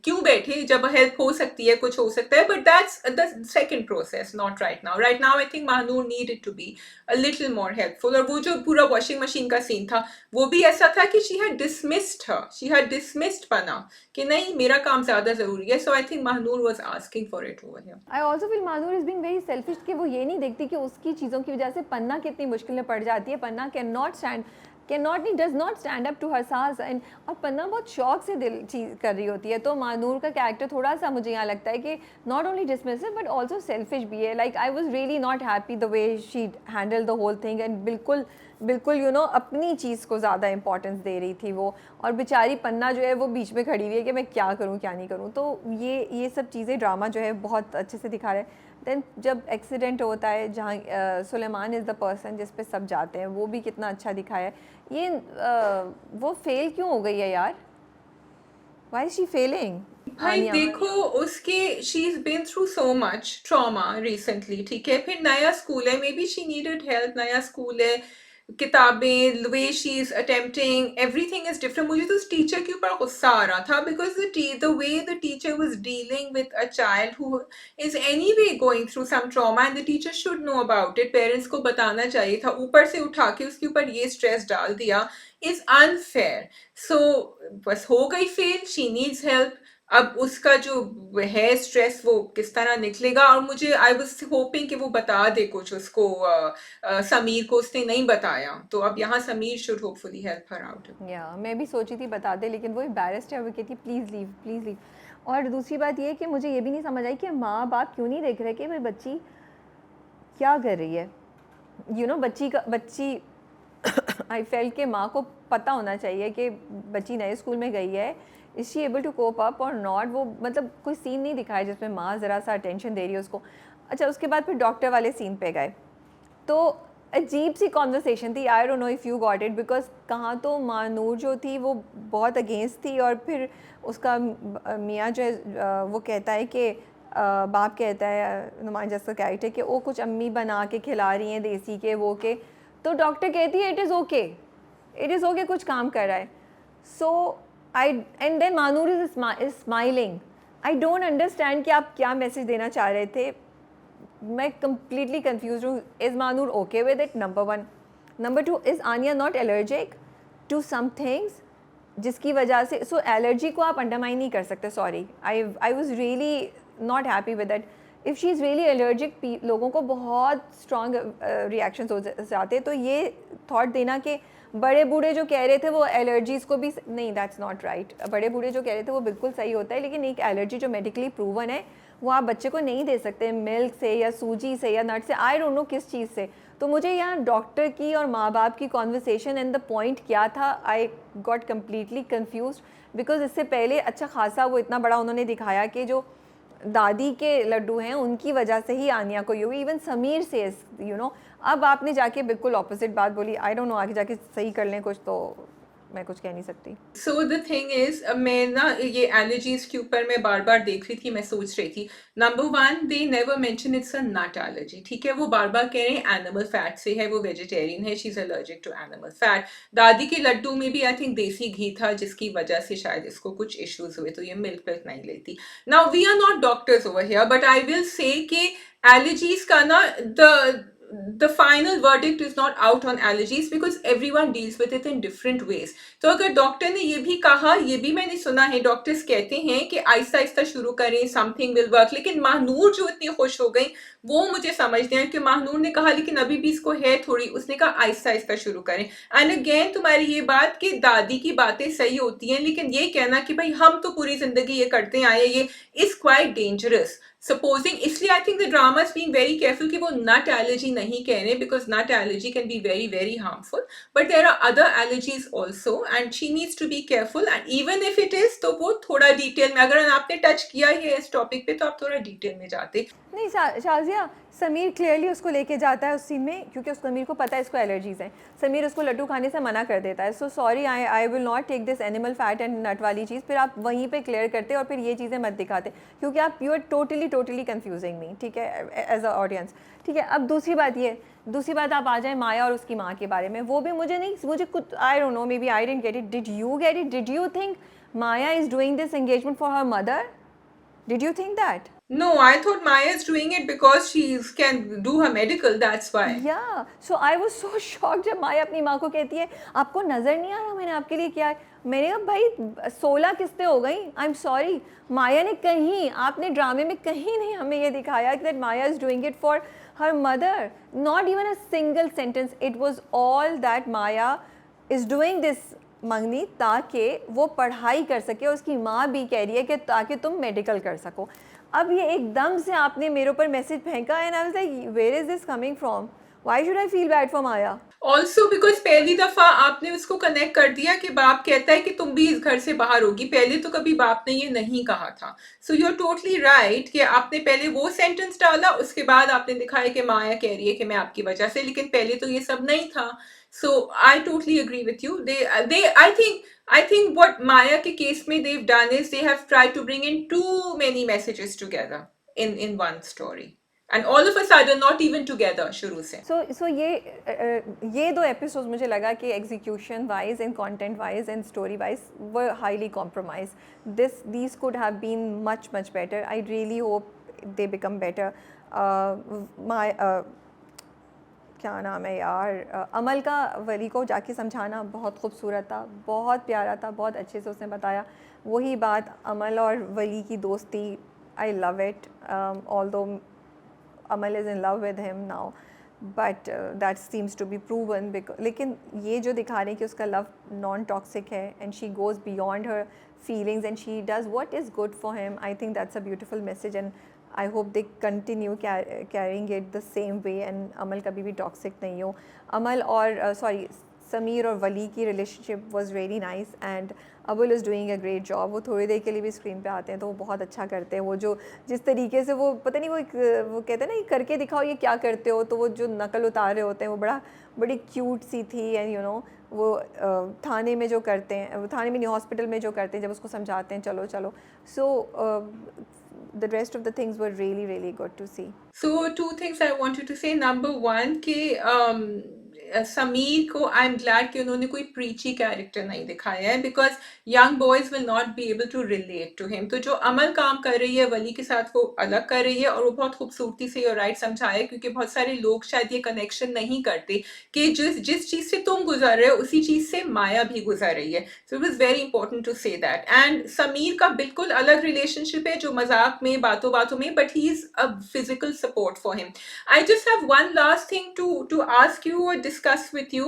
क्यों बैठे, जब हेल्प हो सकती है, कुछ हो सकता है, but that's the second process, not right now I think Mahnoor needed to be a little more helpful. और वो जो पूरा वॉशिंग मशीन का सीन था वो भी ऐसा था कि शी हैड डिसमिस्ड पन्ना कि नहीं मेरा काम ज्यादा जरूरी है। So I think Mahnoor was asking for it over here. I also feel Mahnoor is being very selfish कि वो ये नहीं देखती कि उसकी चीज़ों की वजह से पन्ना कितनी मुश्किल में पड़ जाती है। Panna can not stand can not नहीं does not stand up to her saas and और पन्ना बहुत शौक से दिल चीज़ कर रही होती है। तो मानूर का कैरेक्टर थोड़ा सा मुझे यहाँ लगता है कि not only dismissive but also selfish भी है। Like I was really not happy the way she handle the whole thing and बिल्कुल बिल्कुल यू नो अपनी चीज़ को ज़्यादा इंपॉर्टेंस दे रही थी वो। और बेचारी पन्ना जो है वो बीच में खड़ी हुई है कि मैं क्या करूँ क्या नहीं करूँ। तो ये सब चीज़ें ड्रामा जो है बहुत अच्छे से दिखा रहे हैं। देन जब एक्सीडेंट होता है जहाँ सुलेमान इज़ द पर्सन जिस पे सब जाते हैं, वो भी कितना अच्छा दिखाया है। ये वो फेल क्यों हो गई है यार? Why is she failing? भाई देखो उसके she is been through so much trauma recently, ठीक है, फिर नया स्कूल है, maybe she needed help, नया स्कूल है, किताबें, the way she is attempting everything is different. मुझे तो उस टीचर के ऊपर गुस्सा आ रहा था because the way the teacher was dealing with a child who is anyway going through some trauma and the teacher should know about it, parents को बताना चाहिए था, ऊपर से उठा के उसके ऊपर ये स्ट्रेस डाल दिया इज अनफेयर। सो बस हो गई फेल, शी नीड्स हेल्प। अब उसका जो है स्ट्रेस वो किस तरह निकलेगा, और मुझे आई वाज होपिंग कि वो बता दे कुछ उसको समीर को, उसने नहीं बताया, तो अब यहाँ Sameer should hopefully help her out. या मैं भी सोची थी बता दे, लेकिन वो एम्बैरेस्ड है, वो कहती प्लीज़ लीव प्लीज़ लीव। और दूसरी बात ये है कि मुझे ये भी नहीं समझ आई कि माँ बाप क्यों नहीं देख रहे कि भाई बच्ची क्या कर रही है। यू नो बच्ची आई फेल के माँ को पता होना चाहिए कि बच्ची नए स्कूल में गई है, is she able to cope up और नॉट। वो मतलब कोई सीन नहीं दिखाया जिसमें माँ ज़रा सा अटेंशन दे रही है उसको। अच्छा उसके बाद फिर डॉक्टर वाले सीन पे गए तो अजीब सी कॉन्वर्सेशन थी। आई don't know if you got it, because कहाँ तो मानूर जो थी वो बहुत अगेंस्ट थी और फिर उसका मियाँ जो है वो कहता है कि बाप कहता है नुमान जैसा कैरेक्टर कि वो कुछ अम्मी बना के खिला रही हैं देसी के वो के, तो डॉक्टर कहती है इट इज़ ओके कुछ काम कर रहा है। So I and then Mahnoor is smiling. I don't understand कि आप क्या मैसेज देना चाह रहे थे। मैं कम्प्लीटली कन्फ्यूज हूँ। Is Mahnoor okay with it? Number 1। Number 2, is Aniya not allergic to some things जिसकी वजह से, सो एलर्जी को आप अंडरमाइन नहीं कर सकते। Sorry, I was really not happy with that. If she is really allergic, लोगों को बहुत स्ट्रॉन्ग रिएक्शंस हो जाते, तो ये थॉट देना कि बड़े बूढ़े जो कह रहे थे वो एलर्जीज़ को भी नहीं, दैट्स नॉट राइट। बड़े बूढ़े जो कह रहे थे वो बिल्कुल सही होता है, लेकिन एक एलर्जी जो मेडिकली प्रूवन है वो आप बच्चे को नहीं दे सकते मिल्क से या सूजी से या नट से, आई डोंट नो किस चीज़ से। तो मुझे यहाँ डॉक्टर की और माँ बाप की कॉन्वर्सेशन एंड द पॉइंट क्या था, I got completely confuse. Because इससे पहले अच्छा खासा वो इतना बड़ा उन्होंने दिखाया कि जो दादी के लड्डू हैं उनकी वजह से ही आनिया को ये हुई, इवन समीर से यू नो। अब आपने जाके बिल्कुल ऑपोजिट बात बोली। आई डोंट नो, आगे जाके सही कर लें कुछ, तो मैं कुछ कह नहीं सकती। सो द थिंग इज, मैं ना ये एलर्जीज के ऊपर मैं बार बार देख रही थी, मैं सोच रही थी, number 1 they never mention it's a nut allergy, ठीक है, वो बार बार कह रहे हैं एनिमल फैट से है, वो वेजिटेरियन है, she is allergic to animal fat. दादी के लड्डू में भी आई थिंक देसी घी था जिसकी वजह से शायद इसको कुछ इश्यूज हुए, तो ये मिल्क पिल्क नहीं लेती। Now we are not doctors over here, but I will say कि एलर्जीज का ना the final verdict is not out on allergies because everyone deals with it in different ways. तो अगर डॉक्टर ने ये भी कहा, ये भी मैंने सुना है, डॉक्टर्स कहते हैं कि आहिस्ता आहिस्ता शुरू करें, समथिंग विल वर्क, लेकिन महानूर जो इतनी खुश हो गई वो मुझे समझ नहीं आया कि महानूर ने कहा लेकिन अभी भी इसको है थोड़ी, उसने कहा आहिस्ता आहिस्ता शुरू करें। एंड अगेन तुम्हारी ये बात कि दादी की बातें सही होती हैं, लेकिन ये कहना कि भाई हम तो पूरी जिंदगी ये करते आए, ये इज क्वाइट डेंजरस। सपोजिंग, इसलिए I think the drama is being very careful कि वो नट एलर्जी नहीं कह रहे, because nut allergy can be very very harmful, but there are other allergies also and she needs to be careful. And even if it is, तो वो थोड़ा detail में, अगर आपने टच किया है इस टॉपिक पे तो आप थोड़ा डिटेल में जाते। नहीं शाजिया, समीर क्लियरली उसको लेके जाता है उस सीन में, क्योंकि उस समीर को पता है इसको एलर्जीज़ हैं। समीर उसको लड्डू खाने से मना कर देता है। So sorry, I will not take this animal fat and nut वाली चीज़। फिर आप वहीं पे क्लियर करते और फिर ये चीज़ें मत दिखाते, क्योंकि आप यू आर टोटली कन्फ्यूजिंग मी, ठीक है, एज अ ऑडियंस, ठीक है। अब दूसरी बात आप आ जाए माया और उसकी माँ के बारे में। वो भी मुझे कुछ, I don't know, maybe I didn't get it. Did you get it? Did you think Maya is doing this engagement for her mother? Did you think that? No, I thought Maya is doing it because she can do her medical, that's why. Yeah, so I was so shocked जब माया अपनी माँ को कहती है आपको नज़र नहीं आ रहा मैंने आपके लिए क्या है। मैंने कहा भाई 16 किस्तें हो गई, आई एम सॉरी। माया ने कहीं, आपने ड्रामे में कहीं नहीं हमें ये दिखाया that Maya is doing it for her mother. Not even a single sentence. It was all that Maya is doing this मंगनी ताकि वो पढ़ाई कर सके, और उसकी माँ भी कह रही है कि ताकि तुम मेडिकल कर सको। अब ये एकदम से आपने मेरे ऊपर मैसेज फेंका and I was like where is this coming from, why should I feel bad for Maya? Also because पहली दफा आपने उसको कनेक्ट कर दिया कि बाप कहता है कि तुम भी इस घर से बाहर होगी, पहले तो कभी बाप ने ये नहीं कहा था। So you are totally right कि आपने पहले वो सेंटेंस डाला, उसके बाद आपने दिखाया कि माया कह रही है कि मैं आपकी वजह से, लेकिन पहले तो ये सब नहीं था। So I totally agree with you. They I think what Maya के केस में they've done is they have tried to bring in too many messages together in one story, and all of a sudden not even together शुरू से। सो ये दो episodes मुझे लगा कि execution wise and content wise and story wise were highly compromise. These could have been much better. I really hope they become better. My क्या नाम है यार, अमल का वली को जाके समझाना बहुत खूबसूरत था, बहुत प्यारा था, बहुत अच्छे से उसने बताया। वही बात अमल और वली की दोस्ती, I love it, although Amal is in love with him now, but that seems to be proven because, लेकिन ये जो दिखा रहे हैं कि उसका लव नॉन टॉक्सिक है and she goes beyond her feelings and she does what is good for him, I think that's a beautiful message and I hope they continue carrying it the same way and अमल कभी भी toxic नहीं हो। अमल और sorry Sameer और वली की relationship was really nice and Abul is doing a great job. वो थोड़ी देर के लिए भी स्क्रीन पे आते हैं तो वो बहुत अच्छा करते हैं। वो जो जिस तरीके से वो पता नहीं वो कहते हैं ना करके दिखाओ ये क्या करते हो, तो वो जो नकल उतार रहे होते हैं वो बड़ी क्यूट सी थी। एंड यू नो वो थाने में जो करते हैं, थाने में नहीं हॉस्पिटल में जो करते हैं जब उसको समझाते हैं चलो चलो, सो the rest of the things were really good to see. So two things I wanted to say. Number one कि समीर को आई एम ग्लैड कि उन्होंने कोई प्रीची कैरेक्टर नहीं दिखाया है, because young boys will not be able to relate to him. तो जो अमल काम कर रही है वली के साथ वो अलग कर रही है, और वो बहुत खूबसूरती से और राइट समझाया, क्योंकि बहुत सारे लोग शायद ये कनेक्शन नहीं करते कि जिस चीज से तुम गुजर रहे हो उसी चीज से माया भी गुजर रही है। So it was very important to say that. And Sameer का बिल्कुल अलग रिलेशनशिप है जो मजाक में बातों बातों में, but he is a physical support for him. I just have one last thing to ask you or discuss with you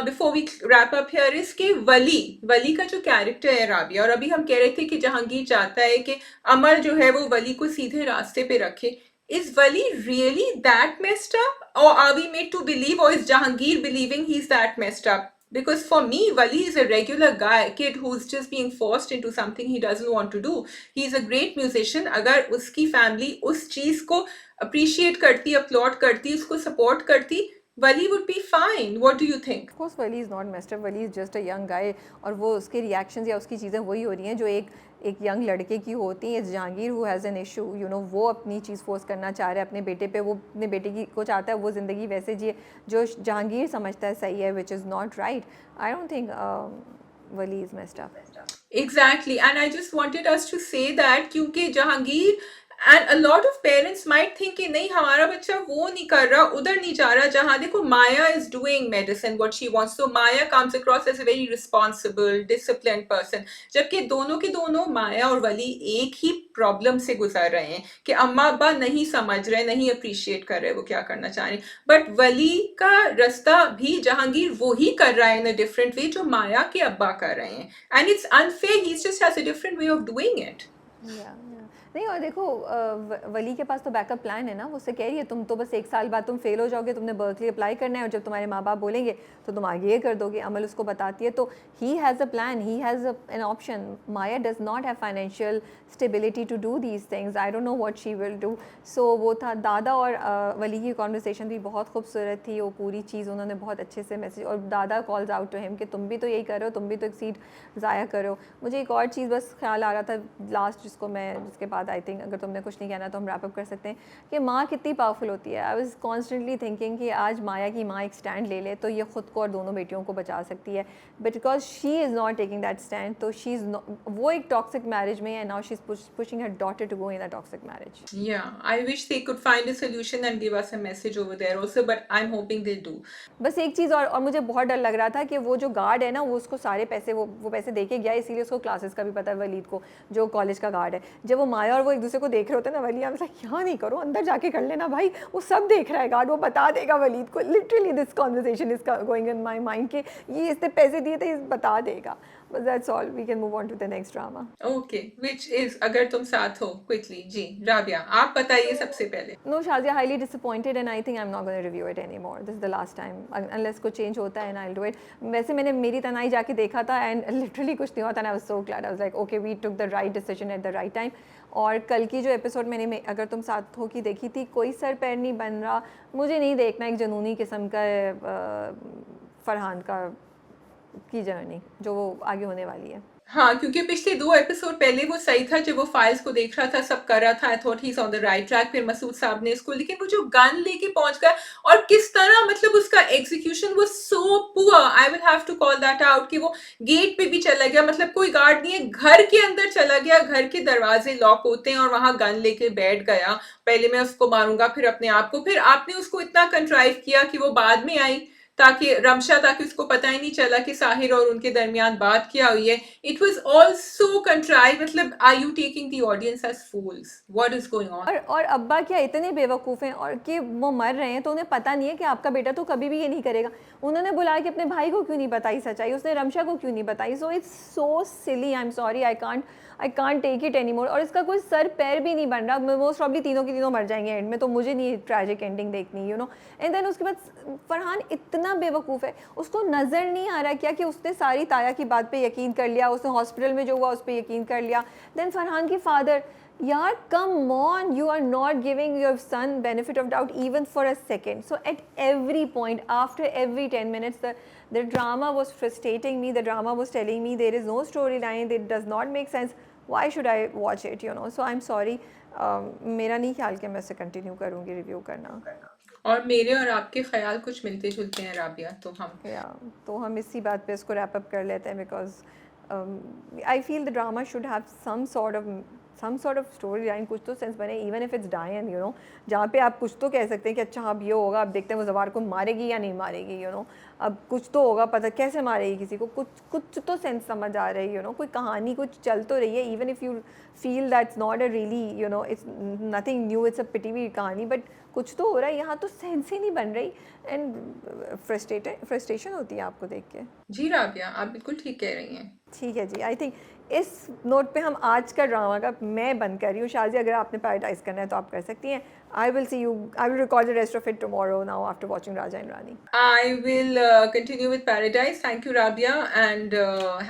before we wrap up here is कि वली का जो कैरेक्टर है राबिया, और अभी हम कह रहे थे कि जहांगीर चाहता है कि अमर जो है वो वली को सीधे रास्ते पे रखे। Is Wali really that messed up, or are we made to believe, or is Jahangir believing he's that messed up? Because for me, Wali is a regular kid who's just being forced into something he doesn't want to do. He's a great musician. अगर उसकी family उस चीज को appreciate करती, applaud करती, उसको support करती, Wali would be fine. What do you think? Of course Wali is not messed up, Wali is just a young guy, और वो उसके reactions या उसकी चीज़ें वही हो रही हैं जो एक यंग लड़के की होती हैं। Jahangir who has an issue, you know, वो अपनी चीज़ फोर्स करना चाह रहा है अपने बेटे पे, वो अपने बेटे की को चाहता है वो ज़िंदगी वैसे जिए जो जहांगीर समझता है सही है, विच is not right. I don't think Wali is messed up. Exactly, and I just wanted us to say that क्योंकि Jahangir and a lot of parents might think कि नहीं हमारा बच्चा वो नहीं कर रहा, उधर नहीं जा रहा जहाँ देखो Maya is doing medicine what she wants, so Maya comes across as a very responsible, disciplined person, जबकि दोनों के दोनों माया और वली एक ही प्रॉब्लम से गुजर रहे हैं कि अम्मा अब्बा नहीं समझ रहे, नहीं अप्रिशिएट कर रहे वो क्या करना चाह रहे, बट वली का रास्ता भी जहांगीर वो ही कर रहा है इन अ डिफरेंट वे जो माया के अब्बा कर रहे हैं, and it's unfair, he just has a different way of doing it. नहीं, और देखो वली के पास तो बैकअप प्लान है ना, वो उससे कह रही है तुम तो बस 1 साल बाद तुम फेल हो जाओगे, तुमने बर्कली अप्लाई करना है और जब तुम्हारे माँ बाप बोलेंगे तो तुम आगे ये कर दोगे। अमल उसको बताती है, तो he has a plan, he has an option. Maya does not have financial stability to do these things, I don't know what she will do. So वो था दादा और वली की कॉन्वर्सेशन भी बहुत खूबसूरत थी, वो पूरी चीज़ उन्होंने बहुत अच्छे से मैसेज, और दादा कॉल्स आउट टू हिम कि तुम भी तो यही कर रहे हो, तुम भी तो एक सीट ज़ाया करो। मुझे एक और चीज़ बस ख्याल आ रहा था लास्ट, जिसके बाद आई थिंक अगर तुमने कुछ नहीं कहना तो हम रैप अप कर सकते हैं, कि माँ कितनी पावरफुल होती है। आई वाज कॉन्स्टेंटली थिंकिंग कि आज माया की माँ एक स्टैंड ले ले तो ये खुद को और दोनों बेटियों को बचा सकती है, but because she is not taking that stand, तो शी इज़ वो एक टॉक्सिक मैरिज में है, now she is pushing her daughter to go in a toxic marriage. Yeah, I wish they could find a solution and give us a message over there also, but I'm hoping they do. बस एक चीज़ और मुझे बहुत डर लग रहा था कि वो जो गार्ड है ना वो उसको सारे पैसे वो पैसे दे के गया, इसीलिए उसको क्लासेस का भी पता है वलीद को, जो कॉलेज का गार्ड है। जब वो माया और वो एक दूसरे को देख रहे होते हैं ना, वली आई वाज लाइक यहाँ नहीं करो, अंदर जाके कर लेना भाई, वो सब देख रहा है गार्ड, वो बता देगा वलीद को, literally this conversation is going in my mind कि ये इसने पैसे दिए थे, बता देगा. बस that's all, we can move on to the next drama. Okay, which is अगर तुम साथ हो. क्विकली जी, राबिया आप बताइए सबसे पहले. No, Shazia, highly disappointed and I think I'm not going to review it anymore. This is the last time. Unless कुछ change होता है and I'll do it. वैसे मैंने मेरी तनाई जाके देखा था and literally कुछ नहीं हुआ था and I was so glad. I was like, okay, we took the right decision at the right time. और कल की जो एपिसोड मैंने अगर तुम साथ हो की देखी थी, कोई सर पैर नहीं बन रहा. मुझे नहीं देखना एक जनूनी किस्म का फरहान की जर्नी जो वो आगे होने वाली है. हाँ, क्योंकि पिछले 2 एपिसोड पहले वो सही था, जब वो फाइल्स को देख रहा था, सब कर रहा था, I thought he is on the right track. फिर मसूद साहब ने इसको, लेकिन वो जो गन लेके पहुंच गया और किस तरह, मतलब उसका एग्जीक्यूशन वो so poor, I will have to call that out, कि वो गेट पे भी चला गया, मतलब कोई गार्ड नहीं है, घर के अंदर चला गया, घर के दरवाजे लॉक होते हैं और वहां गन लेके बैठ गया, पहले मैं उसको मारूंगा फिर अपने आप को. फिर आपने उसको इतना कंट्राइव किया कि वो बाद में आई, ताकि रमशा, ताकि उसको पता ही नहीं चला कि साहिर और उनके दरमियान बात क्या हुई है. It was all so contrive. मतलब are you taking the audience as fools? What is going on? और अब्बा क्या इतने बेवकूफ़ हैं और कि वो मर रहे हैं तो उन्हें पता नहीं है कि आपका बेटा तो कभी भी ये नहीं करेगा. उन्होंने बुलाया कि अपने भाई को क्यों नहीं बताई सच्चाई, उसने रमशा को क्यों नहीं बताई. So it's so silly, I am sorry, I can't take it any more. और इसका कोई सर पैर भी नहीं बन रहा. मोस्ट प्रॉब्ली तीनों के तीनों मर जाएंगे एंड में, तो मुझे नहीं ट्रैजिक एंडिंग देखनी, यू नो. एंड देन उसके बाद फरहान इतना बेवकूफ़ है, उसको नज़र नहीं आ रहा क्या कि उसने सारी ताया की बात पे यकीन कर लिया, उसने हॉस्पिटल में जो हुआ उस पर यकीन कर लिया. देन फरहान की फादर, यार come on, you are not giving your son benefit of doubt even for a second. So at every point, after every 10 minutes, the drama was frustrating me. The drama was telling me there is no storyline, it does not make sense. Why should I watch it, you know? So I'm sorry. मेरा नहीं ख्याल कि मैं इसे continue करूँगी review करना. और मेरे और आपके ख्याल कुछ मिलते जुलते हैं राबिया, तो हम इसी बात पे इसको रैप अप कर लेते हैं, because I feel the drama should have some sort of story line, कुछ तो सेंस बने, इवन इफ इट्स डायन, यू नो, जहाँ पे आप कुछ तो कह सकते हैं कि अच्छा अब ये होगा, अब देखते हैं वो जवार को मारेगी या नहीं मारेगी, यू नो, अब कुछ तो होगा, पता कैसे मारेगी किसी को, कुछ तो सेंस समझ आ रही है, यू नो, कोई कहानी कुछ चल तो रही है. Even if you feel that's not a really, you know, it's nothing new, it's a पिटी हुई कहानी, बट कुछ तो हो रहा है. यहाँ तो सेंस ही नहीं बन रही एंड फ्रस्ट्रेशन होती है आपको देख के. जी राबिया, आप बिल्कुल ठीक कह रही हैं. ठीक है जी, आई थिंक इस नोट पे हम आज का ड्रामा का मैं बंद कर रही हूँ. शाजी, अगर आपने पैराडाइज करना है तो आप कर सकती हैं. I will record the rest of it tomorrow now after watching Raja and Rani. I will continue with Paradise. Thank you, Rabia, and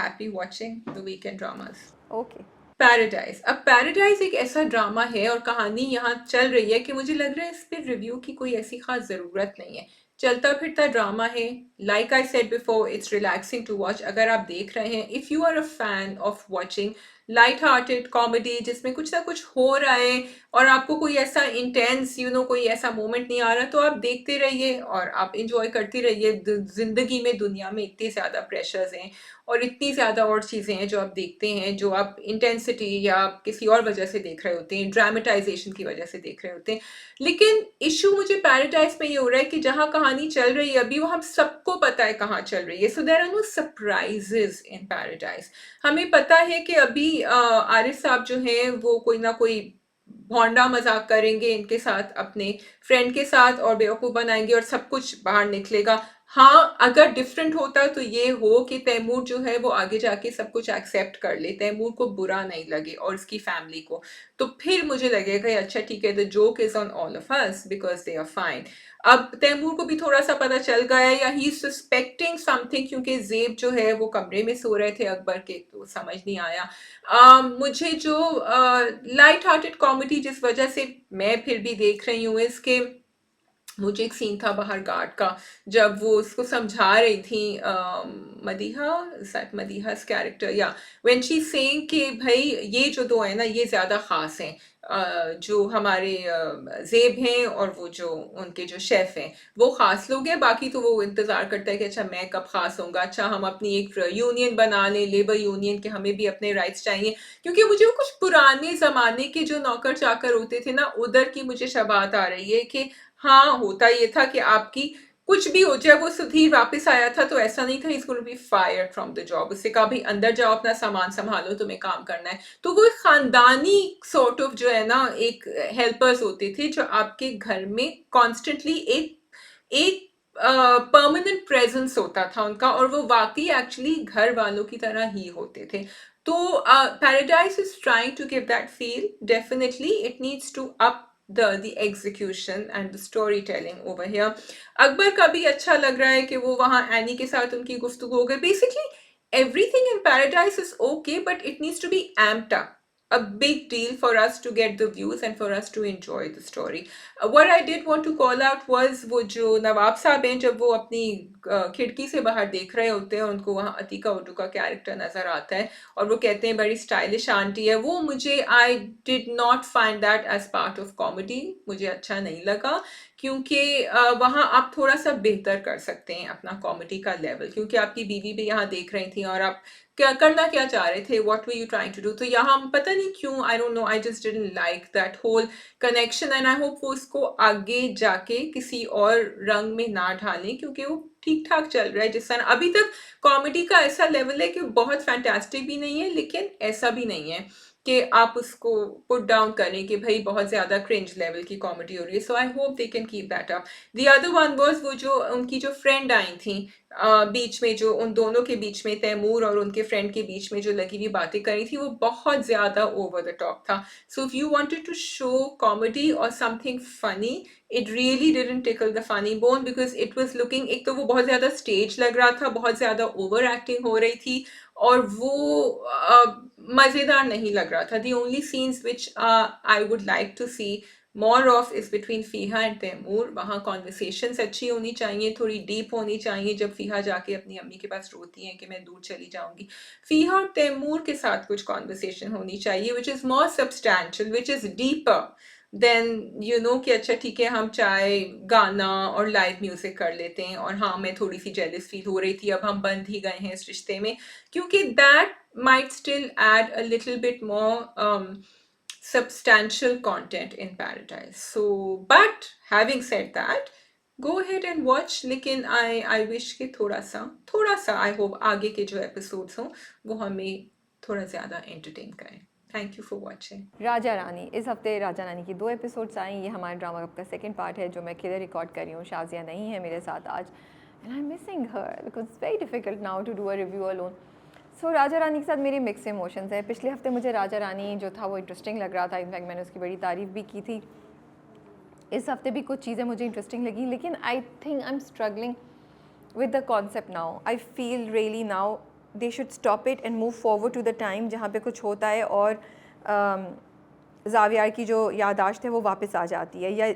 happy watching the weekend dramas. Okay. Paradise. अब paradise एक ऐसा drama है और कहानी यहाँ चल रही है कि मुझे लग रहा है इस पर रिव्यू की कोई ऐसी खास ज़रूरत नहीं है. चलता फिरता ड्रामा है. Like I said before, it's relaxing to watch. अगर आप देख रहे हैं, if you are a fan of watching light hearted comedy जिसमें कुछ ना कुछ हो रहा है और आपको कोई ऐसा इंटेंस, यू नो, कोई ऐसा मोमेंट नहीं आ रहा, तो आप देखते रहिए और आप इंजॉय करते रहिए. जिंदगी में, दुनिया में इतने ज़्यादा प्रेशर्स हैं और इतनी ज़्यादा और चीज़ें हैं जो आप देखते हैं, जो आप इंटेंसिटी या आप किसी और वजह से देख रहे होते हैं, ड्रामेटाइजेशन की वजह से देख रहे होते हैं. लेकिन इशू मुझे पैराडाइज में ये हो रहा है कि जहाँ कहानी चल रही है अभी, वो हम सबको पता है कहाँ चल रही है. So there are no surprises in Paradise. हमें पता है कि अभी आरिफ साहब जो हैं वो कोई ना कोई भौंडा मजाक करेंगे इनके साथ, अपने फ्रेंड के साथ, और बेवकूफ़ बनाएंगे और सब कुछ बाहर निकलेगा. हाँ, अगर डिफरेंट होता तो ये हो कि तैमूर जो है वो आगे जाके सब कुछ एक्सेप्ट कर ले, तैमूर को बुरा नहीं लगे और उसकी फैमिली को, तो फिर मुझे लगेगा अच्छा ठीक है, the joke is on all of us because they are fine. अब तैमूर को भी थोड़ा सा पता चल गया या ही सस्पेक्टिंग समथिंग, क्योंकि जेब जो है वो कमरे में सो रहे थे अकबर के, तो समझ नहीं आया. मुझे जो लाइट हार्टेड कॉमेडी जिस वजह से मैं फिर भी देख रही हूँ, इसके मुझे एक सीन था बाहर गार्ड का, जब वो उसको समझा रही थी मदीहा कैरेक्टर, या व्हेन शी सेइंग कि भाई ये जो दो है ना ये ज़्यादा ख़ास हैं, जो हमारे जेब हैं और वो जो उनके जो शेफ़ हैं वो ख़ास लोग हैं, बाकी तो वो इंतज़ार करता है कि अच्छा मैं कब ख़ास होऊंगा, अच्छा हम अपनी एक यूनियन बना लें, लेबर यूनियन, के हमें भी अपने राइट्स चाहिए. क्योंकि मुझे वो कुछ पुराने ज़माने के जो नौकर चाकर होते थे ना, उधर की मुझे शबात आ रही है कि हाँ, होता ये था कि आपकी कुछ भी हो, जब वो सुधीर वापस आया था तो ऐसा नहीं था is going to be fired from the job, उससे कहा भाई अंदर जाओ अपना सामान संभालो, तुम्हें काम करना है। तो वो एक खानदानी सॉर्ट ऑफ जो है ना, एक हेल्पर्स होते थे जो आपके घर में कॉन्स्टेंटली एक एक परमानेंट प्रेजेंस होता था उनका, और वो वाकई एक्चुअली घर वालों की तरह ही होते थे। तो Paradise is trying to give that feel, definitely it needs to up the execution and the storytelling over here. Akbar का भी अच्छा लग रहा है कि वो वहाँ एनी के साथ उनकी गुफ्तगू हो गई। Basically everything in paradise is okay, but it needs to be amped up a big deal for us to get the views and for us to enjoy the story. What I did want to call out was वो जो नवाब साहब हैं, जब वो अपनी खिड़की से बाहर देख रहे होते हैं, उनको वहाँ अतीका उड्डू का कैरेक्टर नजर आता है और वो कहते हैं बड़ी स्टाइलिश आंटी है, वो मुझे I did not find that as part of comedy, मुझे अच्छा नहीं लगा, क्योंकि वहाँ आप थोड़ा सा बेहतर कर सकते हैं अपना कॉमेडी का लेवल, क्योंकि आपकी बीवी भी यहाँ देख रही थी और आप क्या करना क्या चाह रहे थे, what were you trying to do. तो यहाँ पता नहीं क्यों, I don't know, I just didn't like that whole connection, and I hope वो इसको आगे जाके किसी और रंग में ना ढालें, क्योंकि वो ठीक ठाक चल रहा है जिस तरह अभी तक। कॉमेडी का ऐसा लेवल है कि बहुत फैंटास्टिक भी नहीं है लेकिन ऐसा भी नहीं है कि आप उसको पुट डाउन करें कि भाई बहुत ज्यादा क्रिंज लेवल की कॉमेडी हो रही है। So I hope they can keep that up. The other one was वो जो उनकी जो फ्रेंड आई थी बीच में, जो उन दोनों के बीच में, तैमूर और उनके फ्रेंड के बीच में जो लगी हुई बातें करी थी, वो बहुत ज्यादा ओवर द टॉप था। So if you wanted to show comedy और something funny, it really didn't tickle the funny bone because it was looking, एक तो वो बहुत ज्यादा स्टेज लग रहा था, बहुत ज्यादा ओवर एक्टिंग हो रही थी और वो मजेदार नहीं लग रहा था। the only scenes which I would like to see more of is between Feeha and Taimur. वहाँ कॉन्वर्सेशंस अच्छी होनी चाहिए, थोड़ी डीप होनी चाहिए, जब फीहा जाके अपनी अम्मी के पास रोती है कि मैं दूर चली जाऊंगी, फीहा और तैमूर के साथ कुछ कॉन्वर्सेशन होनी चाहिए which is more substantial, which is deeper than you know कि अच्छा ठीक है हम चाहे गाना और लाइव म्यूजिक कर लेते हैं, और हाँ मैं थोड़ी सी जेलस फील हो रही थी, अब हम बंध ही गए हैं इस रिश्ते में, क्योंकि that might still add a little bit more substantial content in paradise. So but having said that, go ahead and watch, लेकिन I wish कि थोड़ा सा I hope आगे के जो episodes हों वो हमें थोड़ा ज़्यादा entertain करें। Thank you for watching. Raja Rani, इस हफ्ते राजा रानी की 2 एपिसोड्स आई। ये हमारे ड्रामा का सेकंड पार्ट है जो मैं अकेले रिकॉर्ड कर रही हूँ। शाजिया नहीं है मेरे साथ आज and I am missing her because it's very difficult now to do a review alone. So Raja Rani के साथ मेरी मिक्स इमोशंस है। पिछले हफ्ते मुझे राजा रानी जो था वो इंटरेस्टिंग लग रहा था, इनफैक्ट मैंने उसकी बड़ी तारीफ़ भी की थी। इस हफ्ते भी कुछ चीज़ें मुझे इंटरेस्टिंग लगी, लेकिन I think I am struggling with the concept now. I feel really now they should stop it and move forward to the time जहाँ पे कुछ होता है और ज़ावियार की जो यादाश्त है वो वापस आ जाती है, या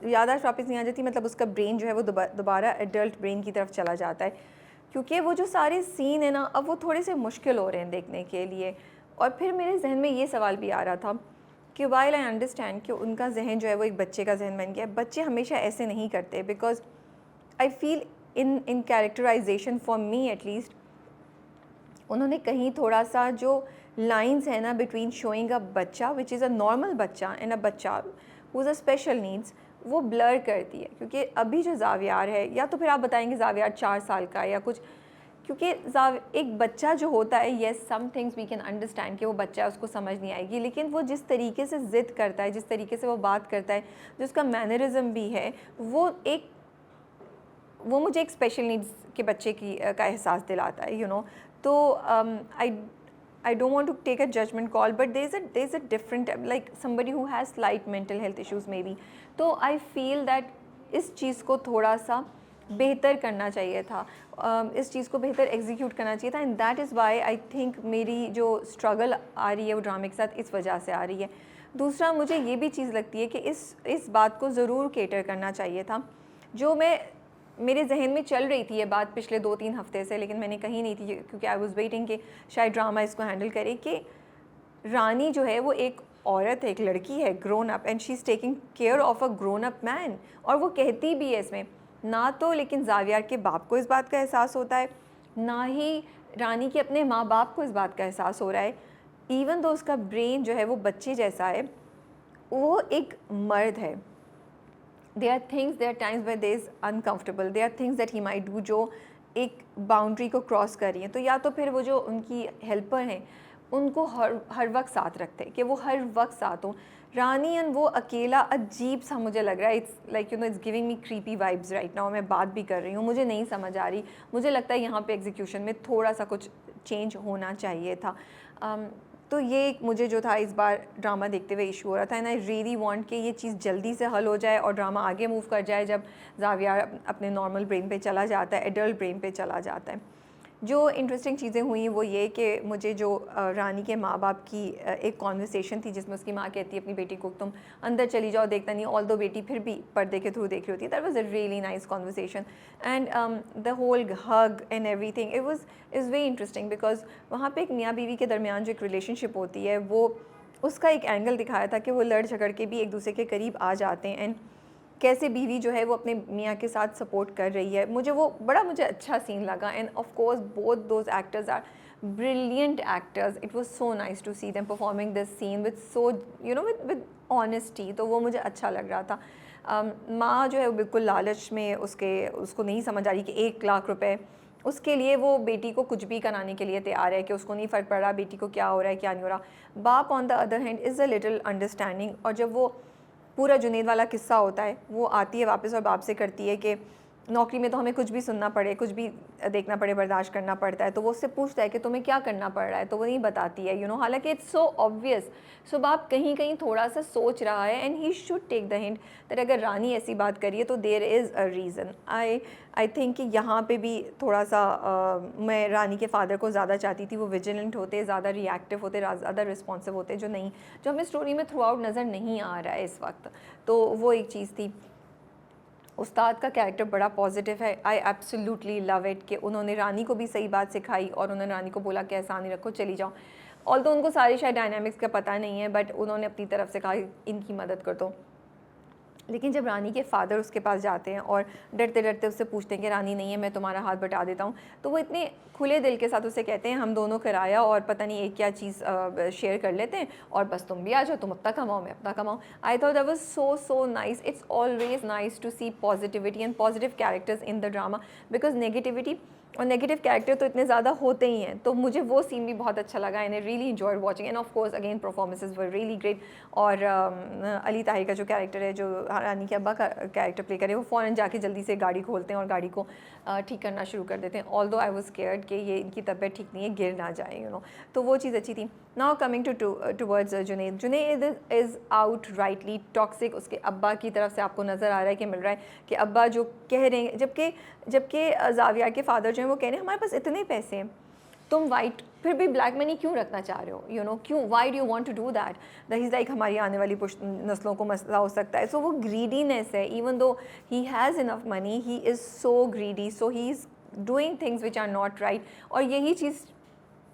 यादाश्त वापस नहीं आ जाती, मतलब उसका ब्रेन जो है वो दोबारा एडल्ट ब्रेन की तरफ चला जाता है, क्योंकि वो जो सारे सीन है ना अब वो थोड़े से मुश्किल हो रहे हैं देखने के लिए। और फिर मेरे जहन में ये सवाल भी आ रहा था कि वाइल आई अंडरस्टैंड कि उनका जहन जो है वो एक बच्चे का जहन बन गया है, बच्चे हमेशा ऐसे नहीं करते, because I feel in characterization for me at least उन्होंने कहीं थोड़ा सा जो लाइंस है ना बिटवीन शोइंग अ बच्चा विच इज़ अ नॉर्मल बच्चा एंड अ बच्चा who is a special needs वो ब्लर कर दी है। क्योंकि अभी जो ज़ावियार है, या तो फिर आप बताएंगे ज़ावियार 4 साल का या कुछ, क्योंकि एक बच्चा जो होता है, yes some things we can understand कि वो बच्चा है उसको समझ नहीं आएगी, लेकिन वो जिस तरीके से ज़िद करता है, जिस तरीके से वो बात करता है, जो उसका मैनरिज्म भी है, वो मुझे एक स्पेशल नीड्स के बच्चे की का एहसास दिलाता है, यू नो। तो I don't want to take a judgement call, but there is a different, like somebody who has slight mental health issues maybe. तो आई फील दैट इस चीज़ को थोड़ा सा बेहतर करना चाहिए था, इस चीज़ को बेहतर एग्जीक्यूट करना चाहिए था, and that is why I think मेरी जो स्ट्रगल आ रही है वो ड्रामे के साथ इस वजह से आ रही है। दूसरा, मुझे ये भी चीज़ लगती है कि इस बात को ज़रूर केटर करना चाहिए था, जो मेरे जहन में चल रही थी ये बात पिछले 2-3 हफ्ते से, लेकिन मैंने कही नहीं थी क्योंकि आई वाज वेटिंग कि शायद ड्रामा इसको हैंडल करे, कि रानी जो है वो एक औरत है, एक लड़की है, grown up, and she is taking care of a grown up man. और वो कहती भी है इसमें ना, तो लेकिन ज़ावियार के बाप को इस बात का एहसास होता है, ना ही रानी के अपने माँ बाप को इस बात का एहसास हो रहा है, इवन तो उसका ब्रेन जो है वो बच्चे जैसा है, वो एक मर्द है। there are things, there are times where there is uncomfortable, there are things that he might do जो एक बाउंड्री को क्रॉस कर रही हैं, तो या तो फिर वो जो उनकी हेल्पर हैं उनको हर वक्त साथ रखते हैं कि वो हर वक्त साथ हों। रानी एंड वो अकेला अजीब सा मुझे लग रहा है, it's like it's giving me creepy vibes right now. मैं बात भी कर रही हूँ, मुझे नहीं समझ आ रही, मुझे लगता है यहाँ पे एग्जीक्यूशन में थोड़ा सा कुछ चेंज होना चाहिए था। तो ये एक मुझे जो था इस बार ड्रामा देखते हुए इशू हो रहा था, एंड आई रियली वांट कि ये चीज़ जल्दी से हल हो जाए और ड्रामा आगे मूव कर जाए जब ज़ावियार अपने नॉर्मल ब्रेन पे चला जाता है, एडल्ट ब्रेन पे चला जाता है। जो इंटरेस्टिंग चीज़ें हुई वो ये कि मुझे जो रानी के माँ बाप की एक कॉन्वर्सेशन थी जिसमें उसकी माँ कहती है अपनी बेटी को तुम अंदर चली जाओ, देखता नहीं, ऑल दो बेटी फिर भी पर्दे के थ्रू देख रही होती है। That was a really nice conversation and the whole hug and everything it was is very interesting because वहाँ पे एक मियाँ बीवी के दरमियान जो एक रिलेशनशिप होती है वो उसका एक एंगल दिखाया था कि वो लड़ झगड़ के भी एक दूसरे के करीब आ जाते हैं एंड कैसे बीवी जो है वो अपने मियाँ के साथ सपोर्ट कर रही है। मुझे अच्छा सीन लगा and of course both those actors are brilliant actors. It was so nice to see them performing this scene with so with honesty, तो वो मुझे अच्छा लग रहा था। माँ जो है वो बिल्कुल लालच में उसको नहीं समझ आ रही कि 1 लाख रुपए उसके लिए वो बेटी को कुछ भी कराने के लिए तैयार है, कि उसको नहीं फ़र्क पड़ रहा बेटी को क्या हो रहा है क्या नहीं हो रहा। बाप on the other hand is a little understanding, और जब वो पूरा जुनैद वाला किस्सा होता है वो आती है वापस और बाप से करती है कि नौकरी में तो हमें कुछ भी सुनना पड़े, कुछ भी देखना पड़े, बर्दाश्त करना पड़ता है, तो वो उससे पूछता है कि तुम्हें क्या करना पड़ रहा है, तो वो नहीं बताती है हालांकि इट्स सो ऑब्वियस। सो बाप कहीं कहीं थोड़ा सा सोच रहा है and he should take the hint that अगर रानी ऐसी बात करिए तो there is a reason. I think कि यहाँ पे भी थोड़ा सा मैं रानी के फादर को ज़्यादा चाहती थी, वो विजिलेंट होते, ज़्यादा रिएक्टिव होते, ज़्यादा रिस्पॉन्सिव होते, जो हमें स्टोरी में थ्रू आउट नज़र नहीं आ रहा है इस वक्त। तो वो एक चीज़ थी। उस्ताद का कैरेक्टर बड़ा पॉजिटिव है, आई एब्सोल्युटली लव इट कि उन्होंने रानी को भी सही बात सिखाई और उन्होंने रानी को बोला कि एहसान नहीं रखो, चली जाओ। ऑल तो उनको सारी शायद डायनामिक्स का पता नहीं है, बट उन्होंने अपनी तरफ से कहा इनकी मदद कर दो। लेकिन जब रानी के फादर उसके पास जाते हैं और डरते डरते उससे पूछते हैं कि रानी नहीं है, मैं तुम्हारा हाथ बटा देता हूँ, तो वो इतने खुले दिल के साथ उसे कहते हैं हम दोनों किराया और पता नहीं एक क्या चीज़ शेयर कर लेते हैं और बस तुम भी आ जाओ, तुम अपना कमाओ मैं अपना कमाऊँ। I thought that was so nice. It's always nice to see positivity and positive characters in the drama, because negativity और नेगेटिव कैरेक्टर तो इतने ज़्यादा होते ही हैं। तो मुझे वो सीन भी बहुत अच्छा लगा and I really enjoyed watching, and of course again performances were really great. और अली ताहिर का जो कैरेक्टर है, जो रानी के अब्बा का कैरेक्टर प्ले करे, वो फ़ौरन जाके जल्दी से गाड़ी खोलते हैं और गाड़ी को ठीक करना शुरू कर देते हैं। ऑल्दो आई वाज स्केयर्ड कि ये इनकी तबीयत ठीक नहीं है, गिर ना जाए तो वो चीज़ अच्छी थी। Now coming towards Junaid is out rightly toxic. उसके अब्बा की तरफ से आपको नज़र आ रहा है कि मिल रहा है कि अब्बा जो कह रहे हैं, जबकि ज़ाविया के फादर जो हैं वो कह रहे हैं हमारे पास इतने पैसे हैं, तुम वाइट फिर भी ब्लैक मनी क्यों रखना चाह रहे हो, क्यों, why do you want to do that, that is like हमारी आने वाली नस्लों को मसला हो सकता है। सो वो ग्रीडीनेस है, even though he has enough money he is so greedy, so he is doing things which are not right. और यही चीज़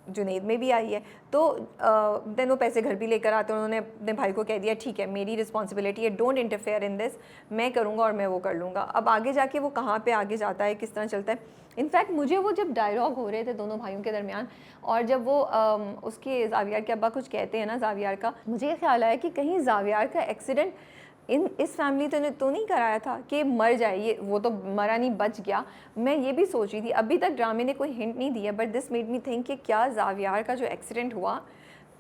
जुनैद में भी आई है। तो देन वो पैसे घर भी लेकर आते हैं, उन्होंने अपने भाई को कह दिया ठीक है मेरी रिस्पॉन्सिबिलिटी है, डोंट इंटरफेयर इन दिस, मैं करूँगा और मैं वो कर लूँगा। अब आगे जाके वो कहाँ पे आगे जाता है, किस तरह चलता है। इनफैक्ट मुझे वो जब डायलॉग हो रहे थे दोनों भाइयों के दरमियान और जब वो उसके ज़ावियार के अब्बा कुछ कहते हैं ना ज़ावियार का, मुझे ये ख्याल आया कि कहीं ज़ावियार का एक्सीडेंट इस फैमिली ने तो नहीं कराया था कि मर जाए, ये वो तो मरा नहीं, बच गया। मैं ये भी सोच रही थी, अभी तक ड्रामे ने कोई हिंट नहीं दिया, but this made me think कि क्या ज़ावियार का जो एक्सीडेंट हुआ